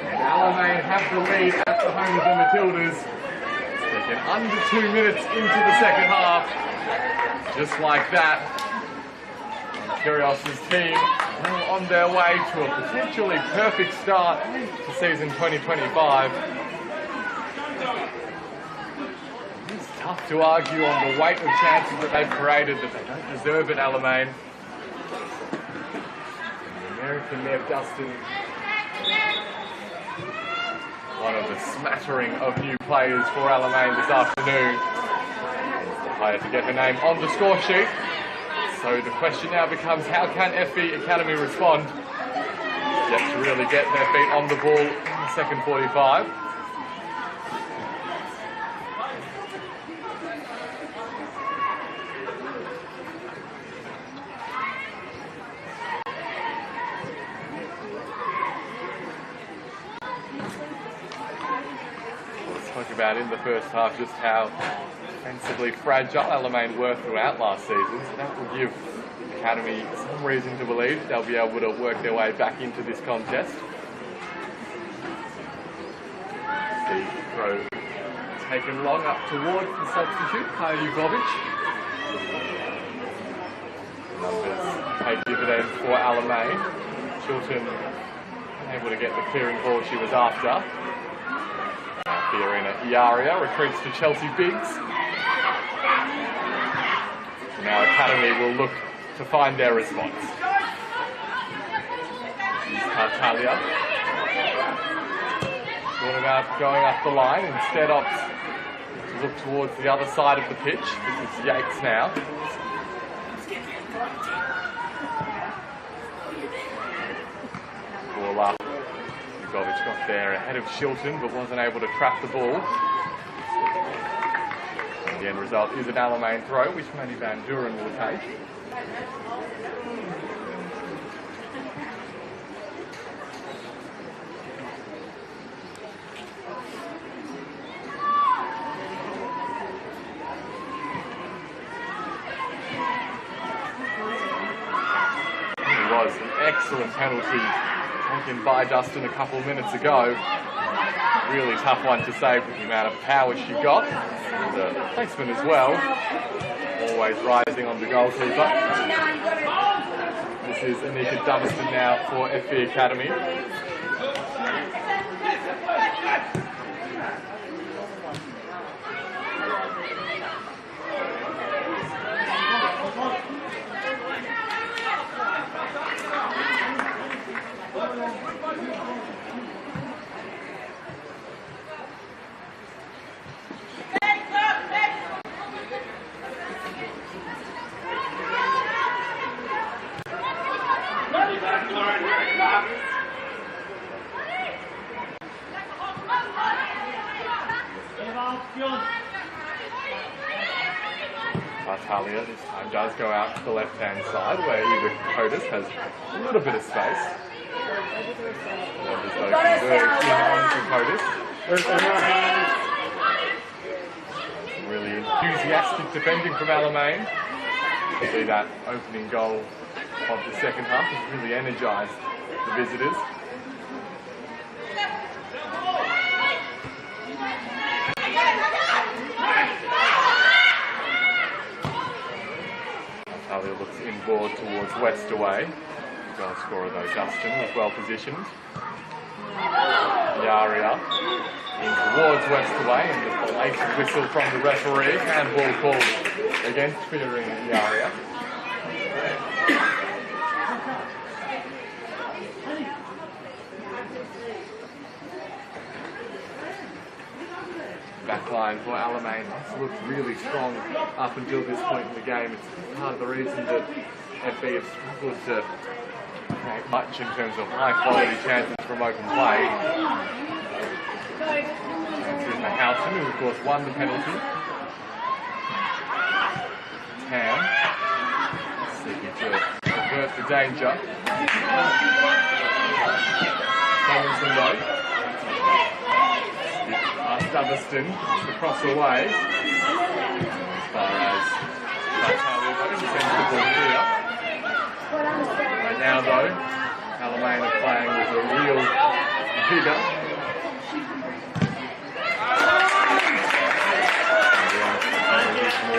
And Alamein have the lead at the home of the Matildas. The Again, under 2 minutes into the second half. Just like that, Kyrgios' team are on their way to a potentially perfect start to season 2025. It's tough to argue on the weight of chances that they've created that they don't deserve at Alamein. The American Nev Dustin, one of the smattering of new players for Alamein this afternoon. The player to get her name on the score sheet. So the question now becomes, how can FV Academy respond? Yet to really get their feet on the ball in the second 45. Let's talk about in the first half just how defensively fragile Alamein were throughout last season, so that will give the Academy some reason to believe they'll be able to work their way back into this contest. The throw taken long up towards the substitute, NPLWVIC. Numbers take dividends for Alamein. Chilton able to get the clearing ball she was after. Fiorina Iaria retreats to Chelsea Biggs. Now Academy will look to find their response. Tartaglia. Thought about going up the line, instead opts to look towards the other side of the pitch. This is Yates now. Ball up. Govic got there ahead of Chilton but wasn't able to trap the ball. The end result is an Alamein throw, which Manny Van Duren will take. It was an excellent penalty taken by Dustin a couple of minutes ago. Really tough one to save with the amount of power she got. And the placement as well. Always rising on the goalkeeper. This is Anika Dumiston now for FV Academy. Tartaglia this time does go out to the left-hand side where Eva Kotis has a little bit of space. Just really enthusiastic defending from Alamein. You see that opening goal of the second half has really energised the visitors. Talia looks inboard towards west away. The goal scorer though, Dustin, was well positioned. Iaria in towards west away, and just a late whistle from the referee. Handball called against Fiorina Iaria. Backline for Alamein has looked really strong up until this point in the game. It's part of the reason that FV have struggled to create much in terms of high quality chances from open play. Here's Mahousen, who of course won the penalty. Tam seeking to avert the danger. Tomlinson though. Dumiston across the way. As far as Tartaglia sends the ball here. Right now though, Alamein are playing with a real vigour.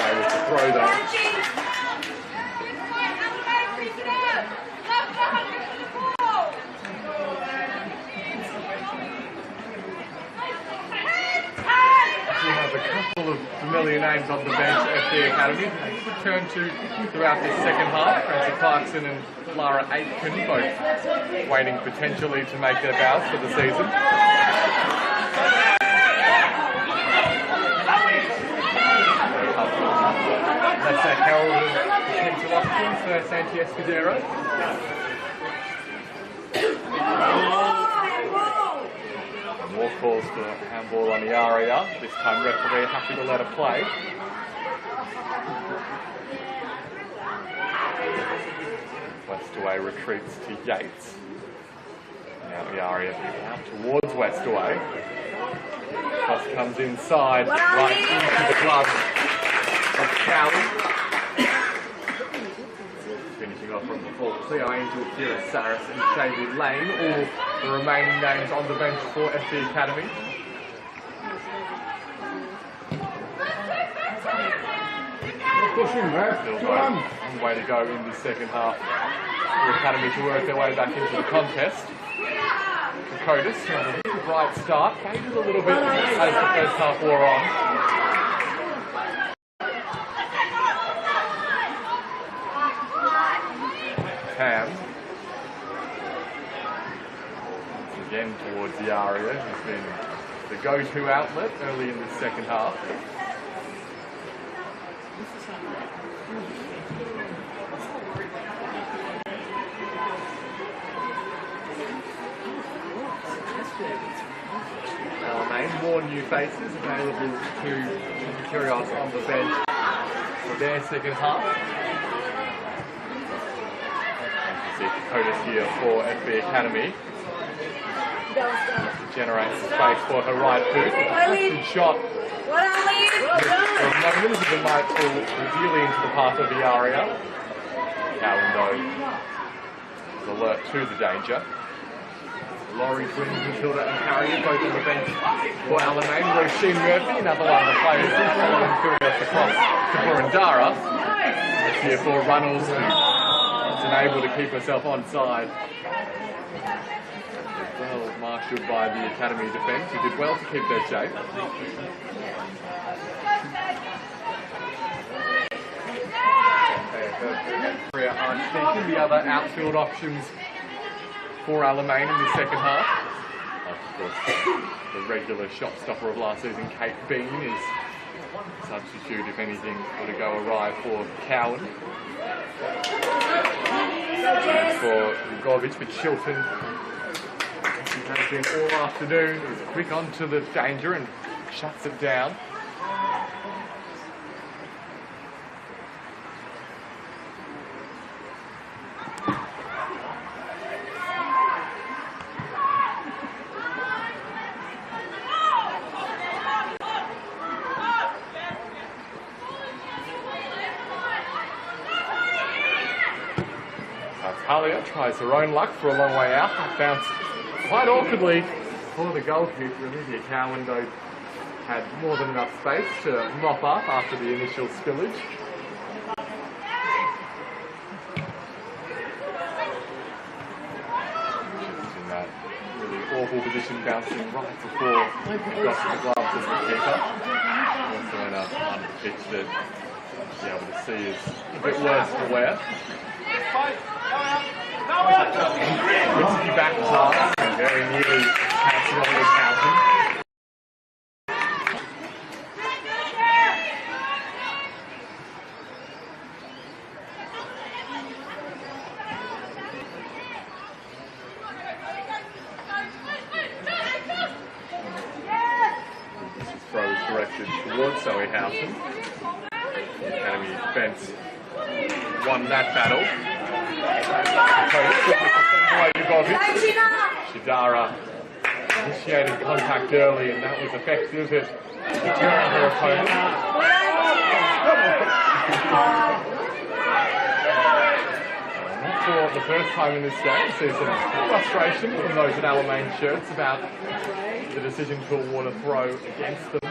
away with the throw though. We have a couple of familiar names on the bench at the Academy to return to throughout this second half. Francie Clarkson and Lara Aitken both waiting potentially to make their bows for the season. That's a heralded potential option for Santi Escudero. More calls for handball on Iaria. This time referee happy to let her play. Westaway retreats to Yates. Now Iaria out towards Westaway. Cross comes inside, right into the glove of Cowan. Finishing off from the full. Cleo Angel, Kira Saris and Shady Lane, all the remaining names on the bench for FD Academy. Pushing, man. Still one way to go in the second half for the Academy to work their way back into the contest. Dakotas, a bright start, faded a little bit as the first half wore on. Tam. Again towards the area, who's been the go-to outlet early in the second half. Alamein, more new faces available to Kyrgios on the bench for their second half. Dakotas here for FB Academy. Generates the space for her right foot. Good shot. Elizabeth might fall ideally into the path of the area. Cowan though is alert to the danger. Laurie Twins, Matilda and Harriet both on the bench for Alamein. Roisin Murphy, another one of the players following Kyrgios across to Burundara. Here for Runnels, who's unable to keep herself on side. Well marshalled by the Academy defence, who did well to keep their shape. Thinking the other outfield options for Alamein in the second half. Of course, the regular shot stopper of last season, Kate Bean, is substitute if anything were to go awry for Cowan. And for Govic, but Chilton, he has been all afternoon, is quick onto the danger and shuts it down. Talia tries her own luck for a long way out. Bounced quite awkwardly for the goal kick. Olivia Cowan, though, had more than enough space to mop up after the initial spillage. Just in that really awful position, bouncing right before he got to the gloves as the keeper. Also enough on the pitch that you'll be able to see is a bit worse for wear. Risky back pass and very nearly catching on with Houghton. This is throws directed towards Zoe Houghton. The Academy defence won that battle. Shidara initiated contact early, and that was effective at deterring her opponent. For the first time in this game, see some frustration from those in Alamein shirts about the decision to award a throw against them.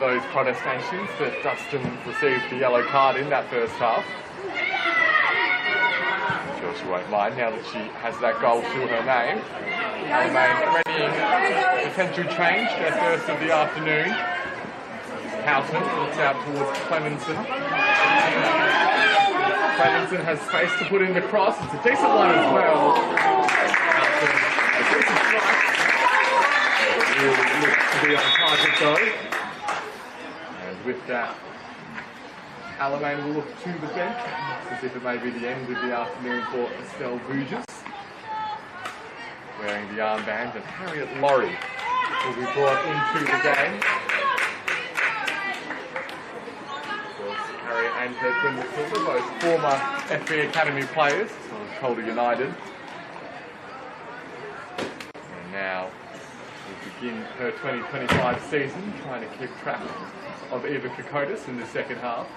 those protestations that Dustin received the yellow card in that first half. I'm sure she won't mind now that she has that goal to her name. Alamein readying potential change, their first of the afternoon. Houghton looks out towards Clemenson. Clemenson has space to put in the cross. It's a decent one as well. Houghton, a decent strike. Really looks to be on target though. And with that, Alamein will look to the bench as if it may be the end of the afternoon for Estelle Bugis. Wearing the armband, and Harriet Laurie will be brought into the game. Of course, Harriet and her twin Matilda, both former FB Academy players, as well as Calder United. And now we'll begin her 2025 season, trying to keep track of Eva Kokotis in the second half.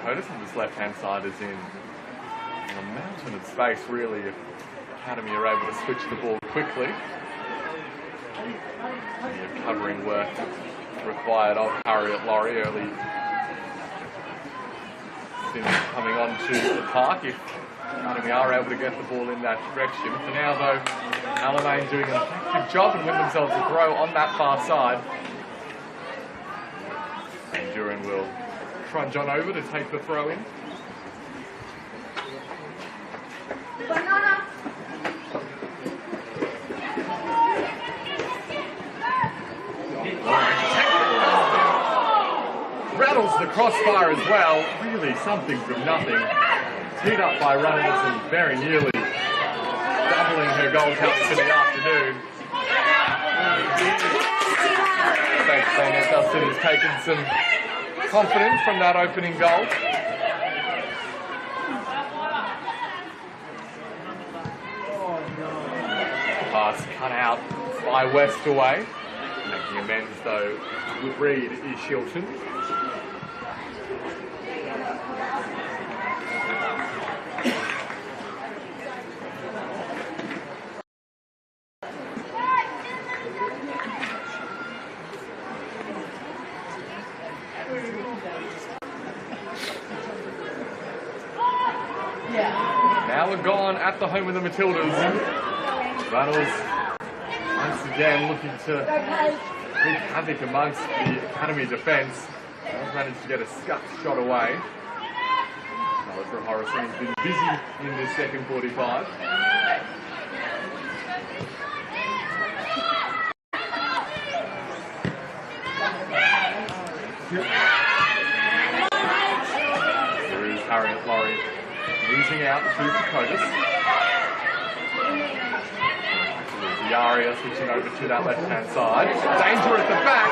Kokotis on this left-hand side is in a mountain of space, really, if Academy are able to switch the ball quickly. The covering work required of Harriet Laurie early in coming onto the park if Academy are able to get the ball in that direction. For now though, Alamein doing an effective job and win themselves a throw on that far side. And Duran will trudge on over to take the throw in. Banana. Rattles the crossbar as well. Really something from nothing. Teed up by Reynolds and very nearly doubling her goal count for the afternoon. Thanks, Dana. Dustin has taken some confidence from that opening goal. Pass cut out by Westaway. Making amends though with Reed is Shilton. Now we're gone at the home of the Matildas. Reynolds once again looking to wreak havoc amongst the Academy defence. Has managed to get a scuffed shot away. Oliver Horrison has been busy in this second 45. There is Harriet Laurie losing out to Kokotis. Yaria switching over to that left-hand side. Danger at the back.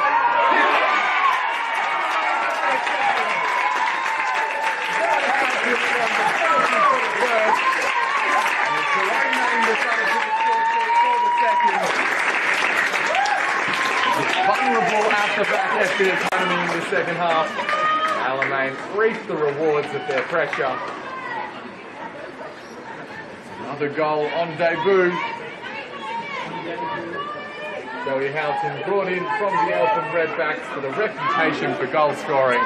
Vulnerable at the back FB Academy in the second half. Alamein reap the rewards of their pressure. Another goal on debut. Zoe Houghton brought in from the Eltham Redbacks with a reputation for goal scoring.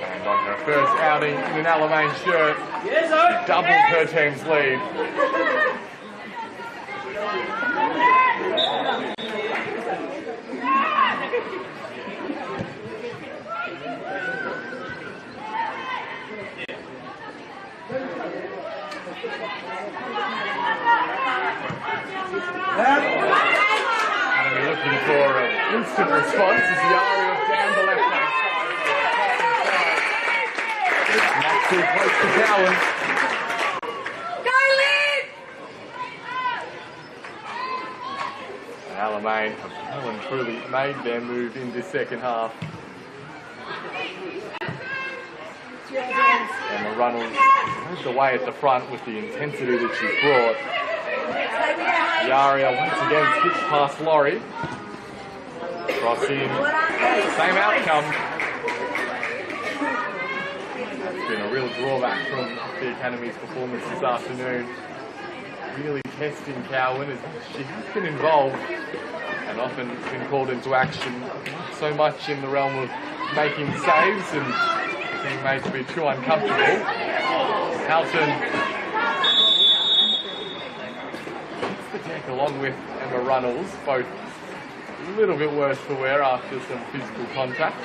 And on her first outing in an Alamein shirt, she doubled her team's lead. And we're looking for an instant response as the Aria down the left-hand side. It's not too close to Cowan. And Alamein have well and truly made their move in this second half. Emma Reynolds moved away at the front with the intensity that she's brought. Yaria once again skips past Laurie. Cross in. Same outcome. It's been a real drawback from the Academy's performance this afternoon. Really testing Cowan as she has been involved and often been called into action, not so much in the realm of making saves and being made to be too uncomfortable. Halton hits the deck along with Emma Runnels, both a little bit worse for wear after some physical contact.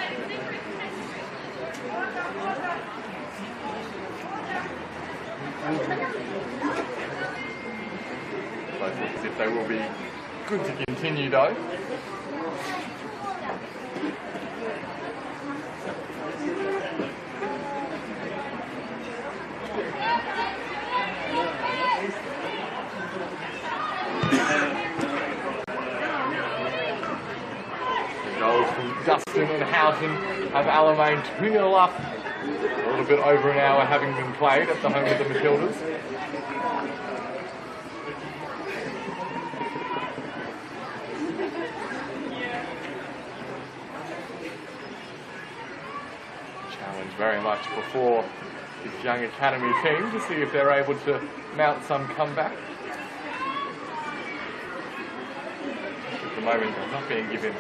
Both look as if they will be good to continue though. Goals from Dustin and Houghton have Alamein 2-0 up. A little bit over an hour having been played at the home of the Matildas. Challenge very much before this young academy team to see if they're able to mount some comeback. At the moment, they're not being given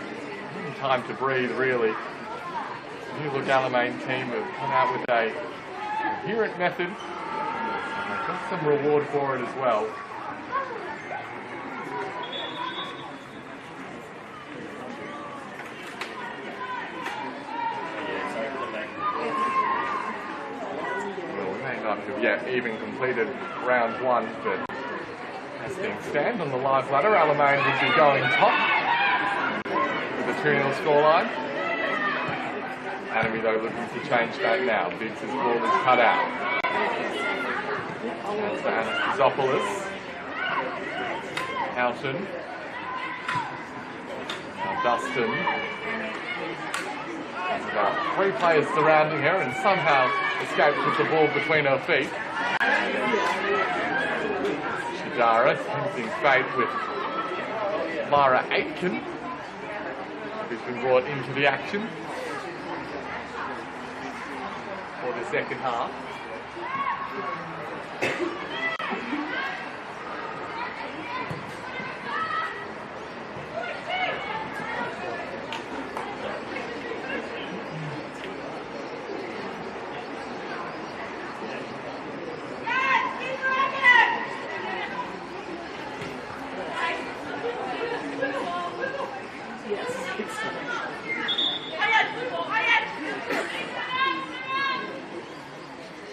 any time to breathe, really. The new look Alamein team have come out with a coherent method, and they've got some reward for it as well. Well, we may not have yet even completed round one, but as things stand on the live ladder, Alamein would be going top with a 2-0 scoreline. Academy though looking to change that now. Biggs' ball is cut out. That's for Anastasiopoulos. Houghton. Now Dustin. There's about 3 players surrounding her and somehow escapes with the ball between her feet. Shidara tempting fate with Lara Aitken, who's been brought into the action for the second half.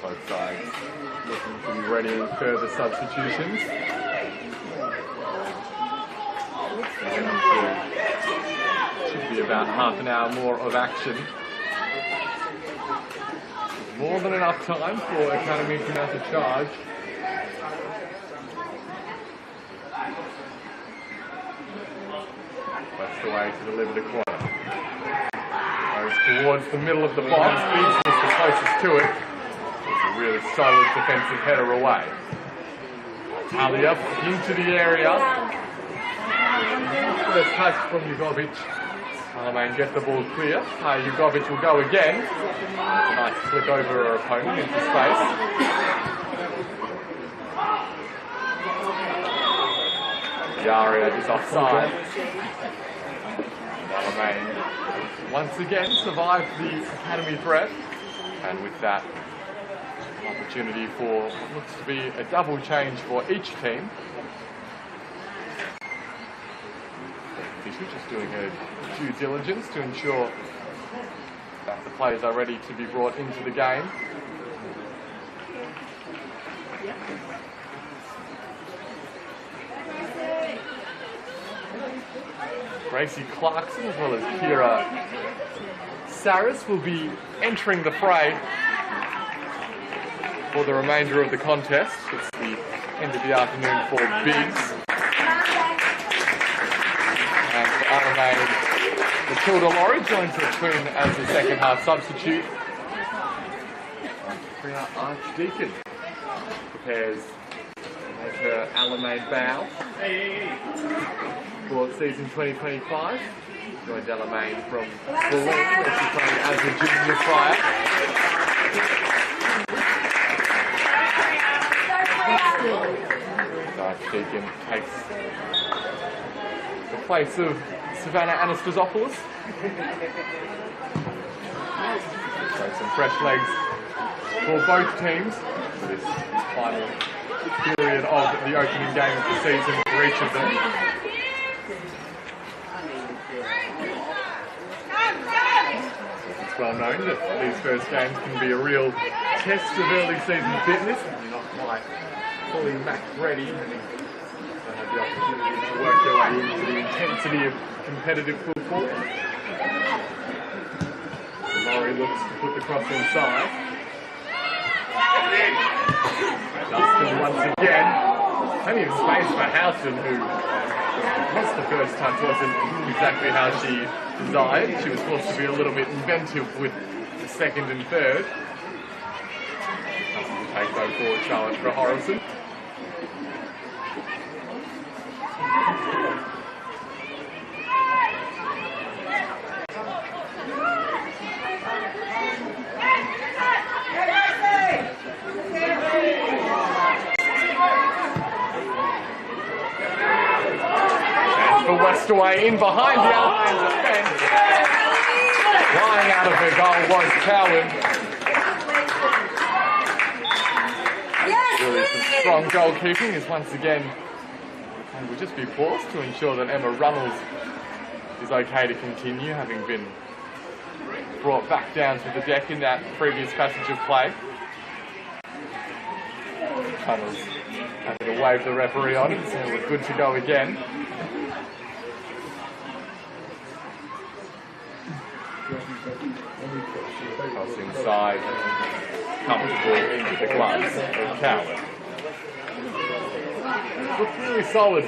Both sides looking to be ready with further substitutions. Should be about half an hour more of action. More than enough time for Academy to mount a charge. That's the way to deliver the corner. Goes towards the middle of the box. Biggs was the closest to it. It's a really solid defensive header away. Talia into the area. First touch from Jugovic. Alamein get the ball clear. Jugovic will go again. Nice flick over her opponent into space. Yaria is offside. Alamein once again survived the academy threat, and with that opportunity for what looks to be a double change for each team. Just doing her due diligence to ensure that the players are ready to be brought into the game. Gracie Clarkson as well as Kira Saris will be entering the fray for the remainder of the contest. It's the end of the afternoon for Biggs. And for Alamein, Matilda Laurie joins her twin as the second half substitute. Priya Archdeacon prepares to make her Alamein bow. For season 2025. Joined Alamein from Alamein, where she played as a junior prior. Dive Deacon takes the place of Savannah Anastasopoulos. So some fresh legs for both teams for this final period of the opening game of the season for each of them. It's well known that these first games can be a real test of early season fitness, and you're not quite fully match ready. You have the opportunity to work your way into the intensity of competitive football. Laurie looks to put the cross inside. Dustin once again, plenty of space for Houghton, who, because the first touch wasn't exactly how she desired, she was forced to be a little bit inventive with the second and third. Nothing to take though for Charlotte Horrison. Away in behind the Alamein defence. Flying out of her goal was Cowan. Really some strong goalkeeping is once again, and will just be forced to ensure that Emma Runnels is okay to continue, having been brought back down to the deck in that previous passage of play. Runnels having to wave the referee on it, so we're good to go again. Cross inside, comfortable into the gloves of Cowan. Looked really solid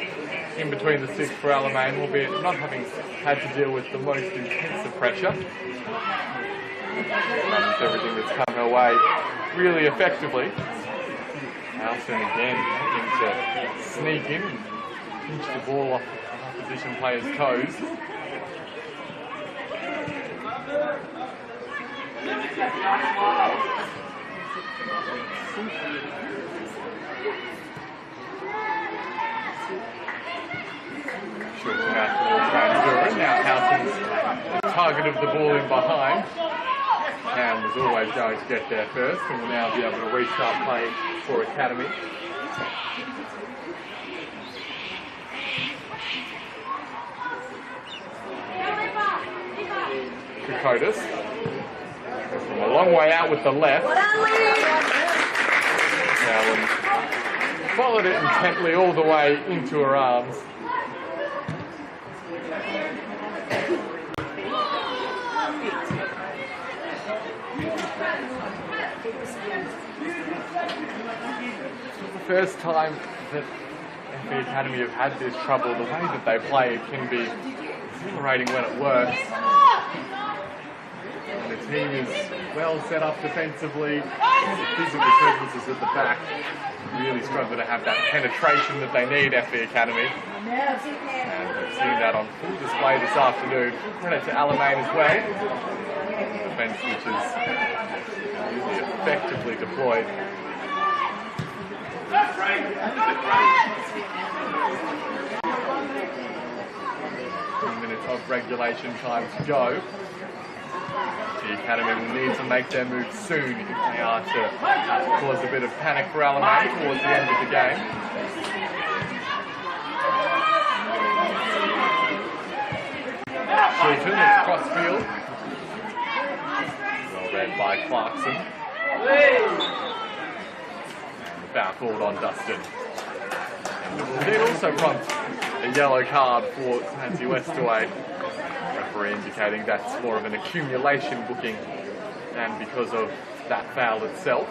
in between the sticks for Alamein, albeit not having had to deal with the most intensive pressure. Managed everything that's come her way really effectively. Alston again looking to sneak in and pinch the ball off the opposition player's toes. Shorten out towards Van. Now Houghton's the target of the ball in behind. Cam was always going to get there first and will now be able to restart play for Academy. Kokotis from a long way out with the left. Now followed it intently all the way into her arms. The first time that the Academy have had this trouble, the way that they play it can be exhilarating when it works. And the team is well set up defensively, the physical presences at the back really struggle to have that penetration that they need at the Academy. And we've seen that on full display this afternoon. Credit to Alamein as well. Defence which is really effectively deployed. 10 minutes of regulation time to go. The Academy will need to make their move soon if they are to cause a bit of panic for Alamein towards the end of the game. Chilton is crossfield. Well read by Clarkson. Foul called on Dustin. And it also prompts a yellow card for Nancy Westaway. Referee indicating that's more of an accumulation booking than because of that foul itself.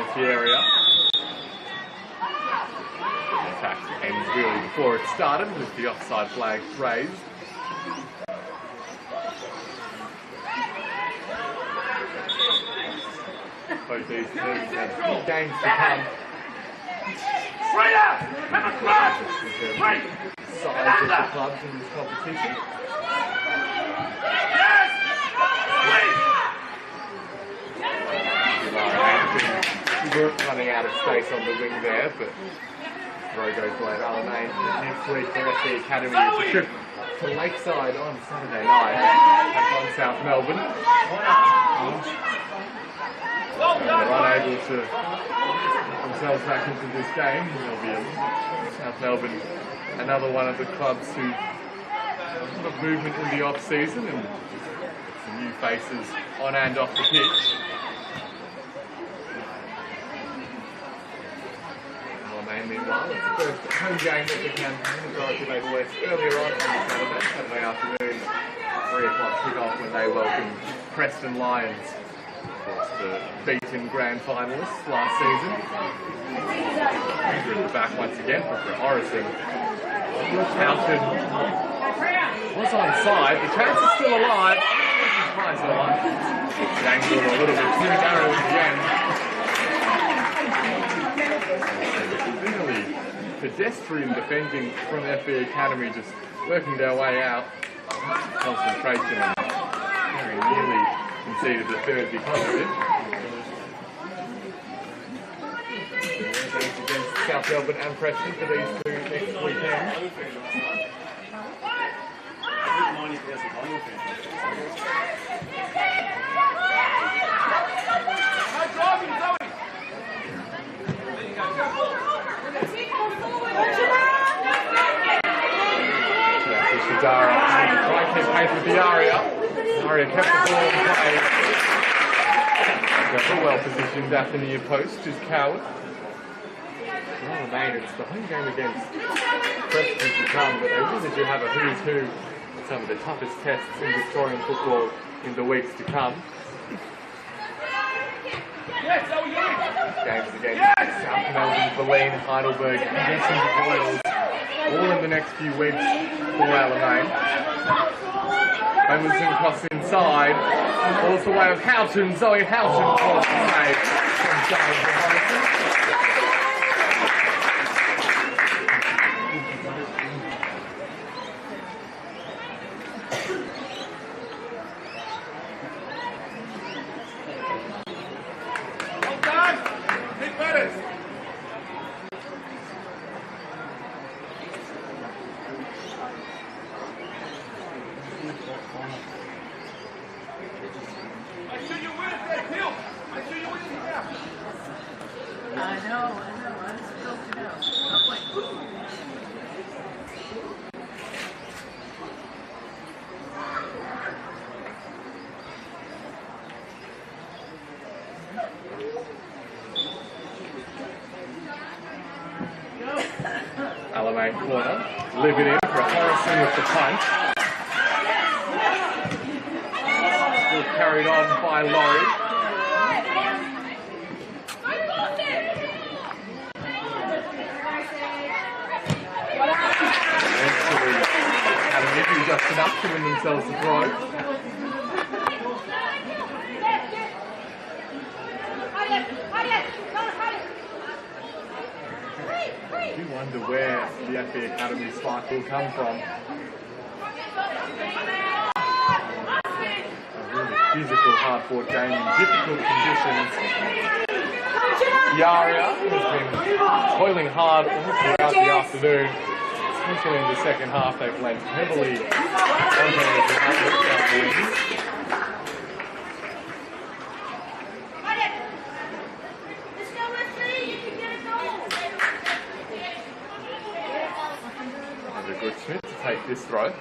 penalty area. The attack ends really before it started with the offside flag raised. Both these teams have games to come. Right out! Have a crash! Right! Size of the clubs in this competition. Yes! Wait! We weren't running out of space on the wing there, but throw goes away. Alamein next week for FB Academy is a trip to Lakeside on Saturday night on South Melbourne. They're unable to get themselves back into this game. They'll be in South Melbourne, another one of the clubs who have got movement in the off-season and some new faces on and off the pitch. Meanwhile, it's the first home game that the campaign Majority West earlier on Saturday afternoon, 3 o'clock kick-off when they welcome Preston Lions, of course the beaten grand finalists last season. We're in the back once again for Orison. Houghton was onside, the chance is still alive. Angled a little bit too narrow in the end. Pedestrian defending from FB Academy, just working their way out. Concentration and very nearly conceded the third because of it. Games against South Melbourne and Preston for these two next weekend. Dara trying to keep pace with the Aria. Aria kept the ball in play. They're well positioned at the near post, just Coward. Alamein, it's the home game against Preston to come, but they really do have a who's who in some of the toughest tests in Victorian football in the weeks to come. Games against South Melbourne, Berlin, Heidelberg, and Royals, all in the next few weeks for Alamein. Emerson cross inside, falls the way of Houghton. Zoe Houghton calls the save from Giles Harrison. Alamein corner, live it in for Harrison with the punch. Still carried on by Laurie. Eventually, Alamein just enough to win themselves the throw. I do wonder where the FB Academy spark will come from. A really physical, hard-fought game in difficult conditions. Yaria has been toiling hard all throughout the afternoon, especially in the second half. They've lent heavily onto the wings. Good Smith to take this throw.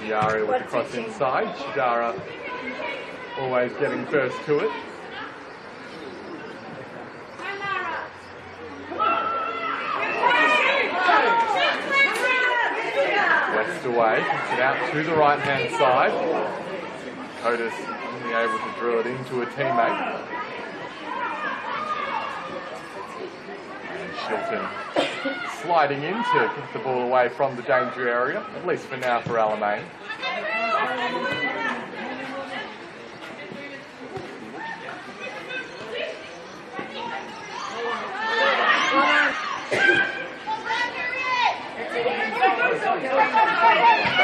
Ziara with the cross inside. Shidara always getting first to it. away, kicks it out to the right-hand side. Otis only able to drill it into a teammate. And Shilton sliding in to kick the ball away from the danger area, at least for now for Alamein.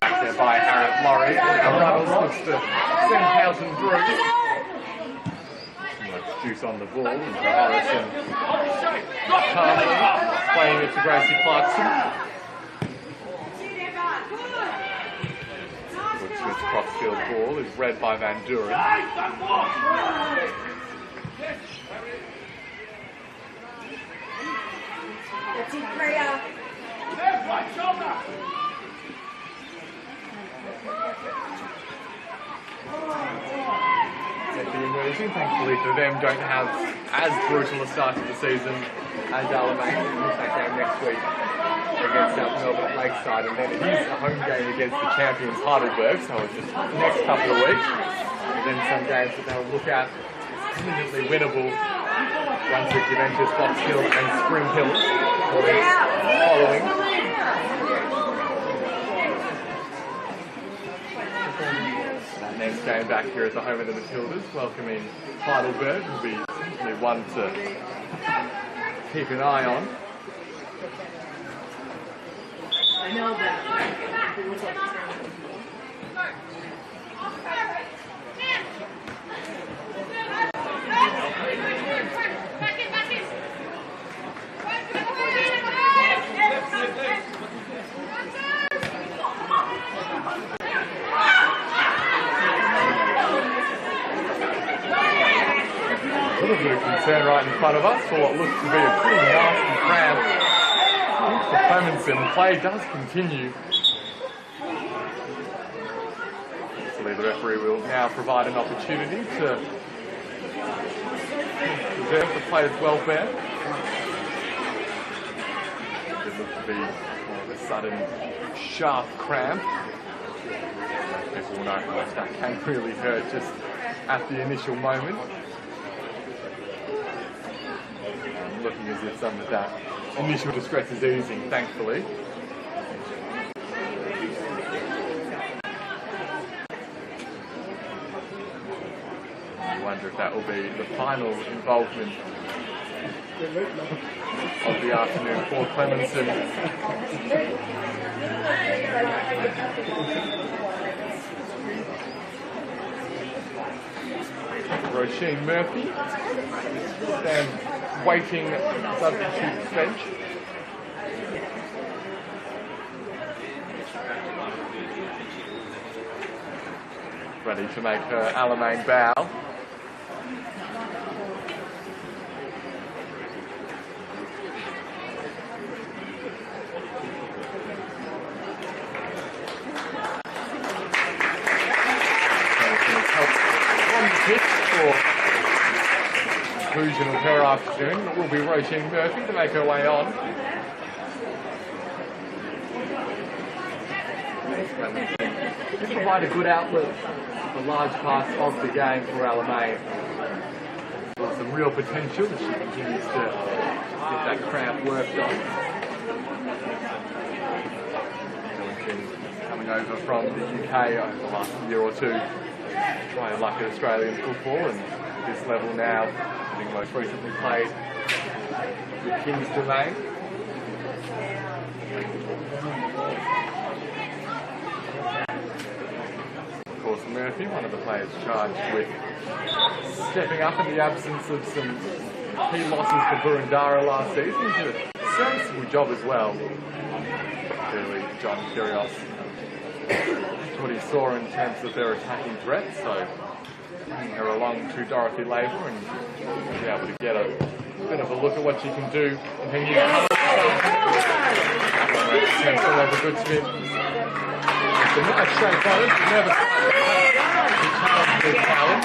Back there by Harriet Laurie. Our runners looks to send Houghton through. Much juice on the ball. And Harrison calmly playing it to Gracie Clarkson. Smith's crossfield ball is read by Van Duren. It'd be emerging, thankfully for them, don't have as brutal a start to the season as Alamein. We'll miss that game next week against South Melbourne at Lakeside, and then it is a home game against the champions Heidelberg, so it's just the next couple of weeks. And then some games that they'll look at eminently winnable. Brunswick, Juventus, Box Hill and Spring Hill following. That next game back here at the home of the Matildas, welcoming Heidelberg, will be certainly one to keep an eye on. I know that. A little bit of concern right in front of us for what looks to be a pretty nasty cramp for Clemenson. Play does continue. Hopefully the referee will now provide an opportunity to preserve the player's welfare. It looks to be more of a sudden, sharp cramp. People will know how much that can really hurt just at the initial moment. Looking as if some of that initial distress is easing, thankfully. I wonder if that will be the final involvement of the afternoon for Clemenson. Roisin Murphy stands waiting substitute bench. Ready to make her Alamein bow. Conclusion of her afternoon. It will be Roisin Murphy to make her way on. This provide a good outlet for large parts of the game for Alamein. There's some real potential as she continues to get that cramp worked on. Coming over from the UK over the last year or two, trying to luck at Australian football, and at this level now, having most recently played with King's Domain. Of course, Murphy, one of the players charged with stepping up in the absence of some key losses to Burundara last season, did a serviceable job as well. Clearly, John Kyrgios, that's what he saw in terms of their attacking threat, so bringing her along to Dorothy Labour and be able to get a bit of a look at what she can do in her new all over good spin. It's a nice straightforward, never to challenge the talent.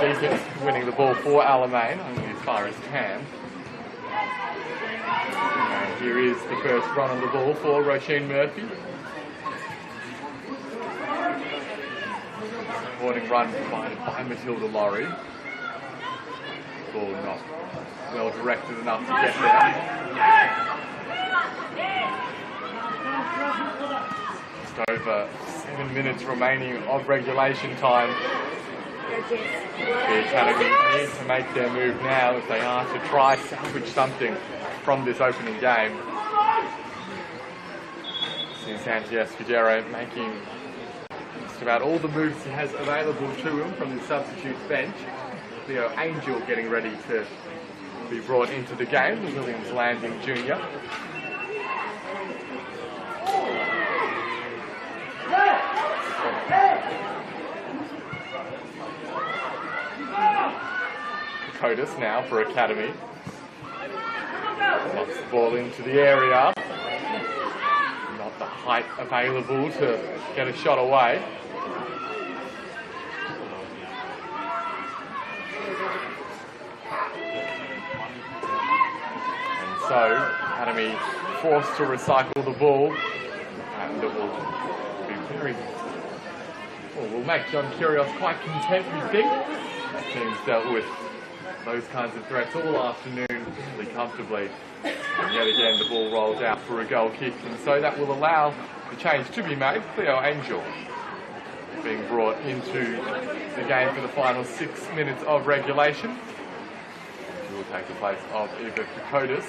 Deacon winning the ball for Alamein, only as far as can. And here is the first run on the ball for Roisin Murphy. Supporting run provided by Matilda Laurie. Ball not well directed enough to get there. Just over 7 minutes remaining of regulation time. The Academy need to make their move now if they are to try salvage something from this opening game. Since Santiago Escudero making just about all the moves he has available to him from the substitute bench. Leo Angel getting ready to be brought into the game, the Williams Landing Junior. Kotis now for Academy. Knocks the ball into the area. Not the height available to get a shot away. And so, Academy forced to recycle the ball. And it will be very... Well, will make John Kyrgios quite content, we think. The team's dealt with those kinds of threats all afternoon really comfortably. And yet again the ball rolls out for a goal kick, and so that will allow the change to be made. Leo Angel being brought into the game for the final 6 minutes of regulation. He will take the place of Eva Kokotis.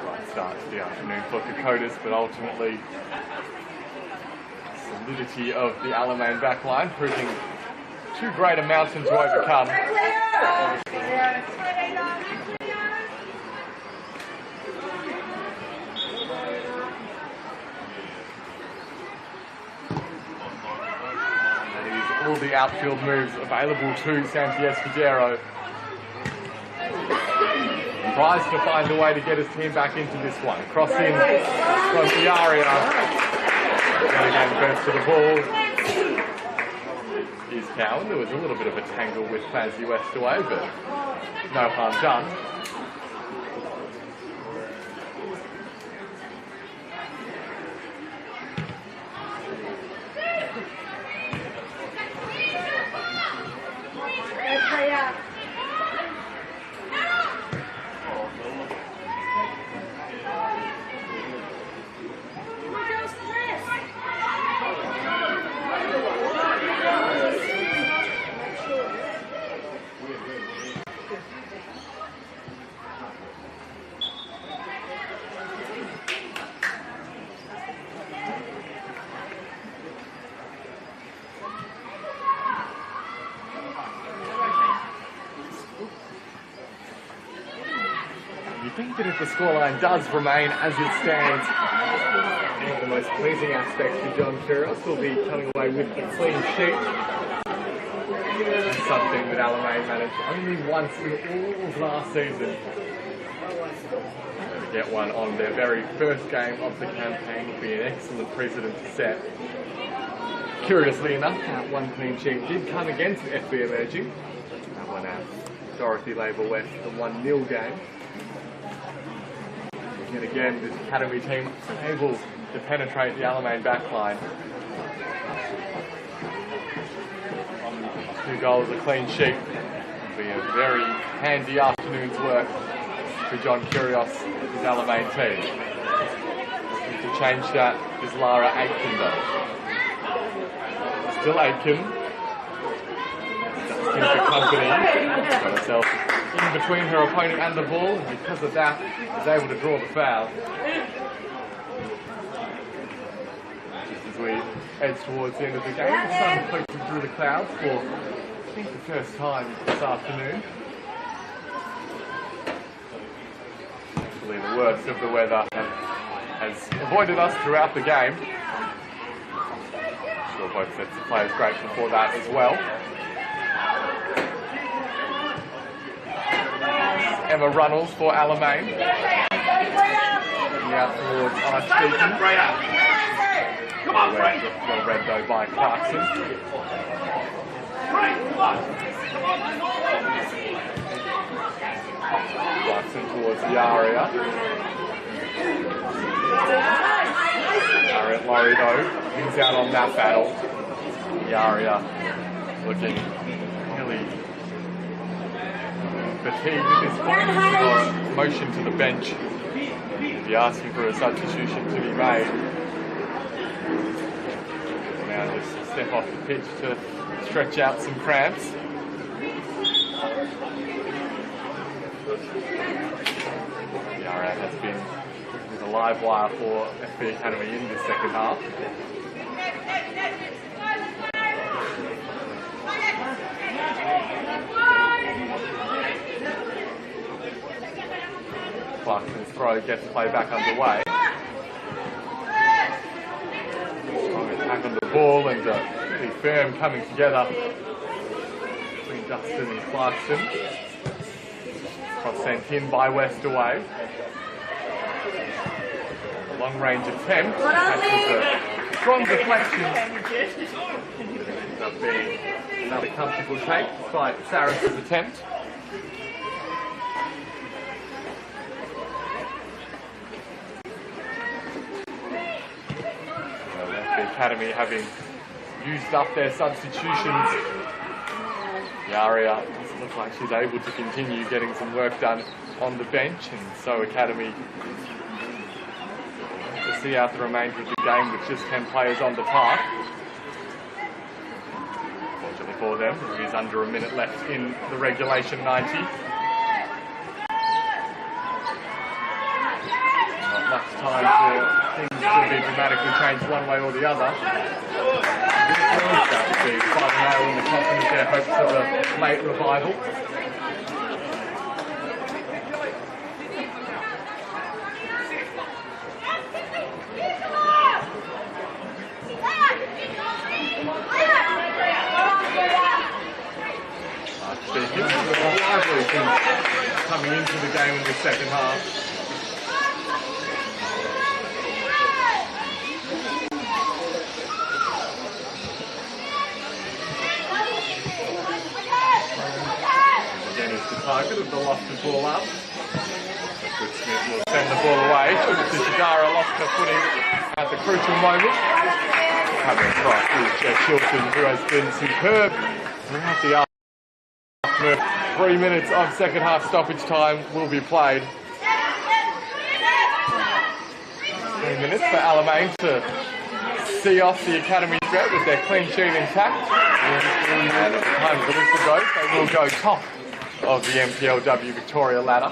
Right start to the afternoon for Kokotis, but ultimately solidity of the Alamein backline proving too great a mountain to overcome. That is all the outfield moves available to Santiago Escudero. He tries to find a way to get his team back into this one. Cross in from the area. And again, first to the ball. Is Cowan. There was a little bit of a tangle with Clancy Westaway, but no harm done. I think that if the scoreline does remain as it stands, one of the most pleasing aspects for John Kyrgios will be coming away with a clean sheet. That's something that Alamein managed only once in all of last season. To get one on their very first game of the campaign would be an excellent precedent to set. Curiously enough, that one clean sheet did come against FB Emerging. That one at Dorothy Labour West, the 1-0 game. And again, this Academy team able to penetrate the Alamein backline. 2 goals, a clean sheet. It'll be a very handy afternoon's work for John Kyrgios and his Alamein team. Looking to change that is Lara Aitken though. Still Aitken. Just in for company. Got herself in between her opponent and the ball, and because of that, is able to draw the foul. Just as we edge towards the end of the game, the sun poking through the clouds for, I think, the first time this afternoon. Thankfully, the worst of the weather has avoided us throughout the game. I'm sure both sets of players grateful for that as well. Emma Runnels for Alamein. Out towards Archdeacon. Come on, Frank! Well read though by Clarkson. Clarkson towards Yaria. Yaria Laurie though, wins out on that battle. Yaria looking really fatigued at this point. Or motion to the bench. He'll be asking for a substitution to be made. Now just step off the pitch to stretch out some cramps. Yaria has been with a live wire for FB Academy in the second half. Clarkson's throw gets play back underway. Strong attack on the ball and pretty firm coming together between Dustin and Clarkson. Cross sent in by Westaway. A long range attempt. Catches a strong deflection. Ends up being another comfortable take despite Sarac's attempt. The Academy having used up their substitutions. Yaria doesn't look like she's able to continue getting some work done on the bench, and so Academy to see out the remainder of the game with just 10 players on the park. Fortunately for them, there is under a minute left in the regulation 90. Not much time for things to be dramatically changed one way or the other. That would be quite a nail in the coffin of their hopes of a late revival. Lively things coming into the game in the second half. Target of the lofted ball up. Good Smith will send the ball away. Shigara lost her footing at the crucial moment. Coming across is Jeff Shilton, who has been superb throughout the afternoon. 3 minutes of second half stoppage time will be played. 3 minutes for Alamein to see off the Academy threat with their clean sheet intact. And at the time the whistle goes, they will go top of the NPLW Victoria ladder.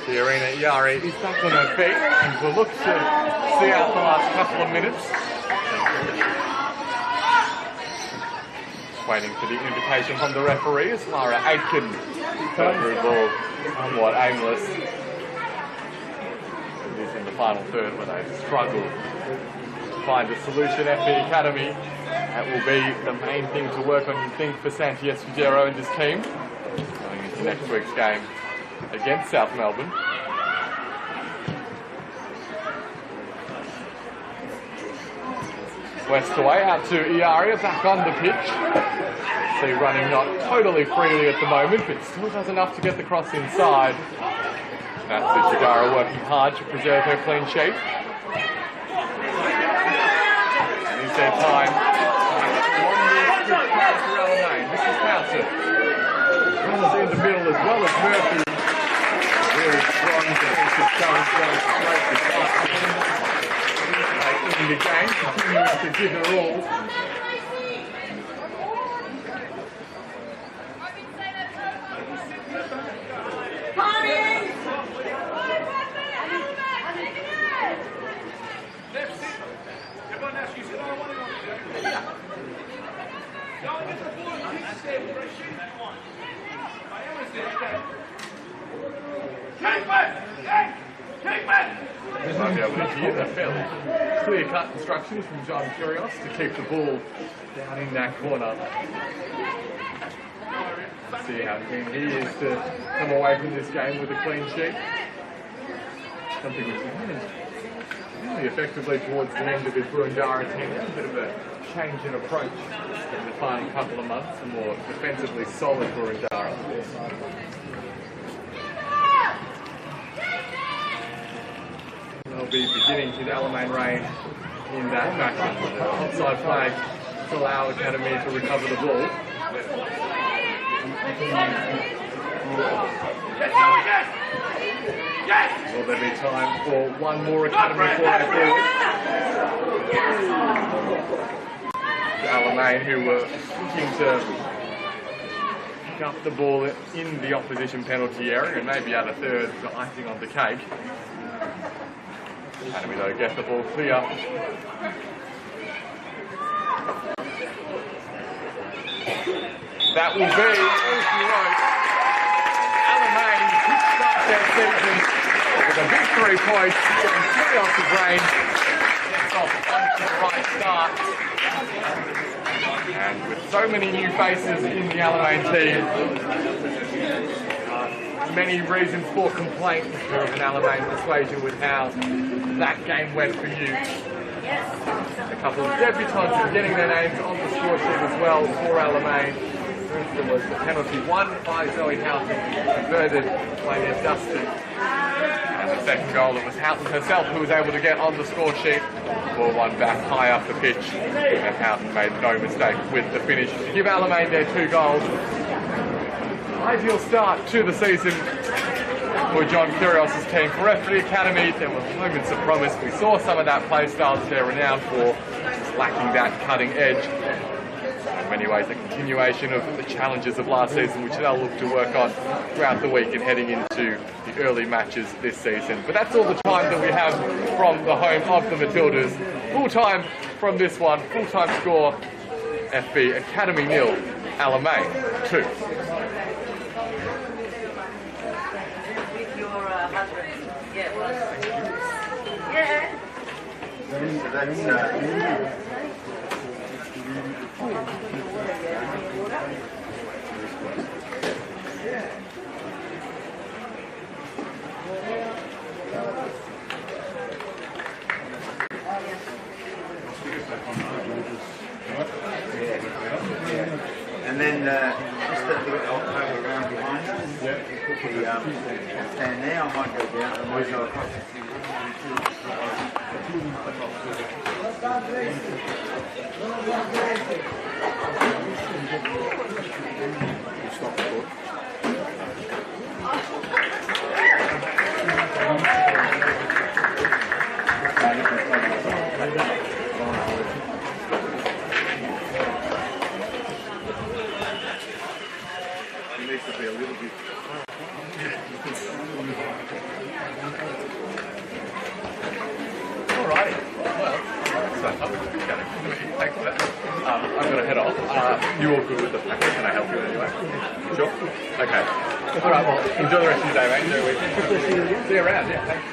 The arena at Yari is back on her feet and will look to see out the last couple of minutes. Waiting for the invitation from the referee as Lara Aitken got through the ball somewhat aimless. It is in the final third where they struggle to find a solution. FB Academy, that will be the main thing to work on, you think, for Santi Escudero and his team going into next week's game against South Melbourne. Westaway out to Iaria, back on the pitch. See running not totally freely at the moment, but still does enough to get the cross inside. That's Shigara working hard to preserve her clean sheet. And is there time? 1 minute good pass for Alamein. This is Towson. Runners in the middle as well as Murphy. Really strong defensive challenge running straight to Clarkson. In the game, continuing to give her all. Might be able to hear that fairly clear-cut instructions from John Curios to keep the ball down in that corner. See how keen he is to come away from this game with a clean sheet. Something which he managed really effectively towards the end of his Burundara tenure. A bit of a change in approach in the final couple of months, a more defensively solid Burundara. They'll be beginning to Alamein reign in that match. Offside flag to allow Academy to recover the ball. Will there be time for one more Academy forward? Alamein, who were looking to pick up the ball in the opposition penalty area and maybe add a third for icing on the cake. Academy though get the ball clear. That will be, as you wrote, Alamein kickstart their season with a big 3 points, getting 3 off the brain, gets off onto the right start. And with so many new faces in the Alamein team, many reasons for complaint if you're of an Alamein persuasion with how that game went for you. A couple of debutants getting their names on the score sheet as well for Alamein. There was a penalty won by Zoe Houghton, converted by Ned Dustin. And the second goal, it was Houghton herself who was able to get on the score sheet. Ball one back high up the pitch, and Houghton made no mistake with the finish to give Alamein their 2 goals. Ideal start to the season for John Kyrgios' team. For Referee Academy, there were moments of promise. We saw some of that play style that they're renowned for, just lacking that cutting edge. In many ways, a continuation of the challenges of last season, which they'll look to work on throughout the week and heading into the early matches this season. But that's all the time that we have from the home of the Matildas. Full time from this one, full-time score, FB Academy 0, Alamein 2. And then just a little bit around behind us. Stand there, I might go down and we'll go across. Needs to be a little bit. Alrighty. Well, so thanks for that. I'm going to head off. You all good with the packet? Can I help you in any way? Sure. Okay. Alright, well, enjoy the rest of your day, mate. Enjoy your week. See you around, yeah, thanks.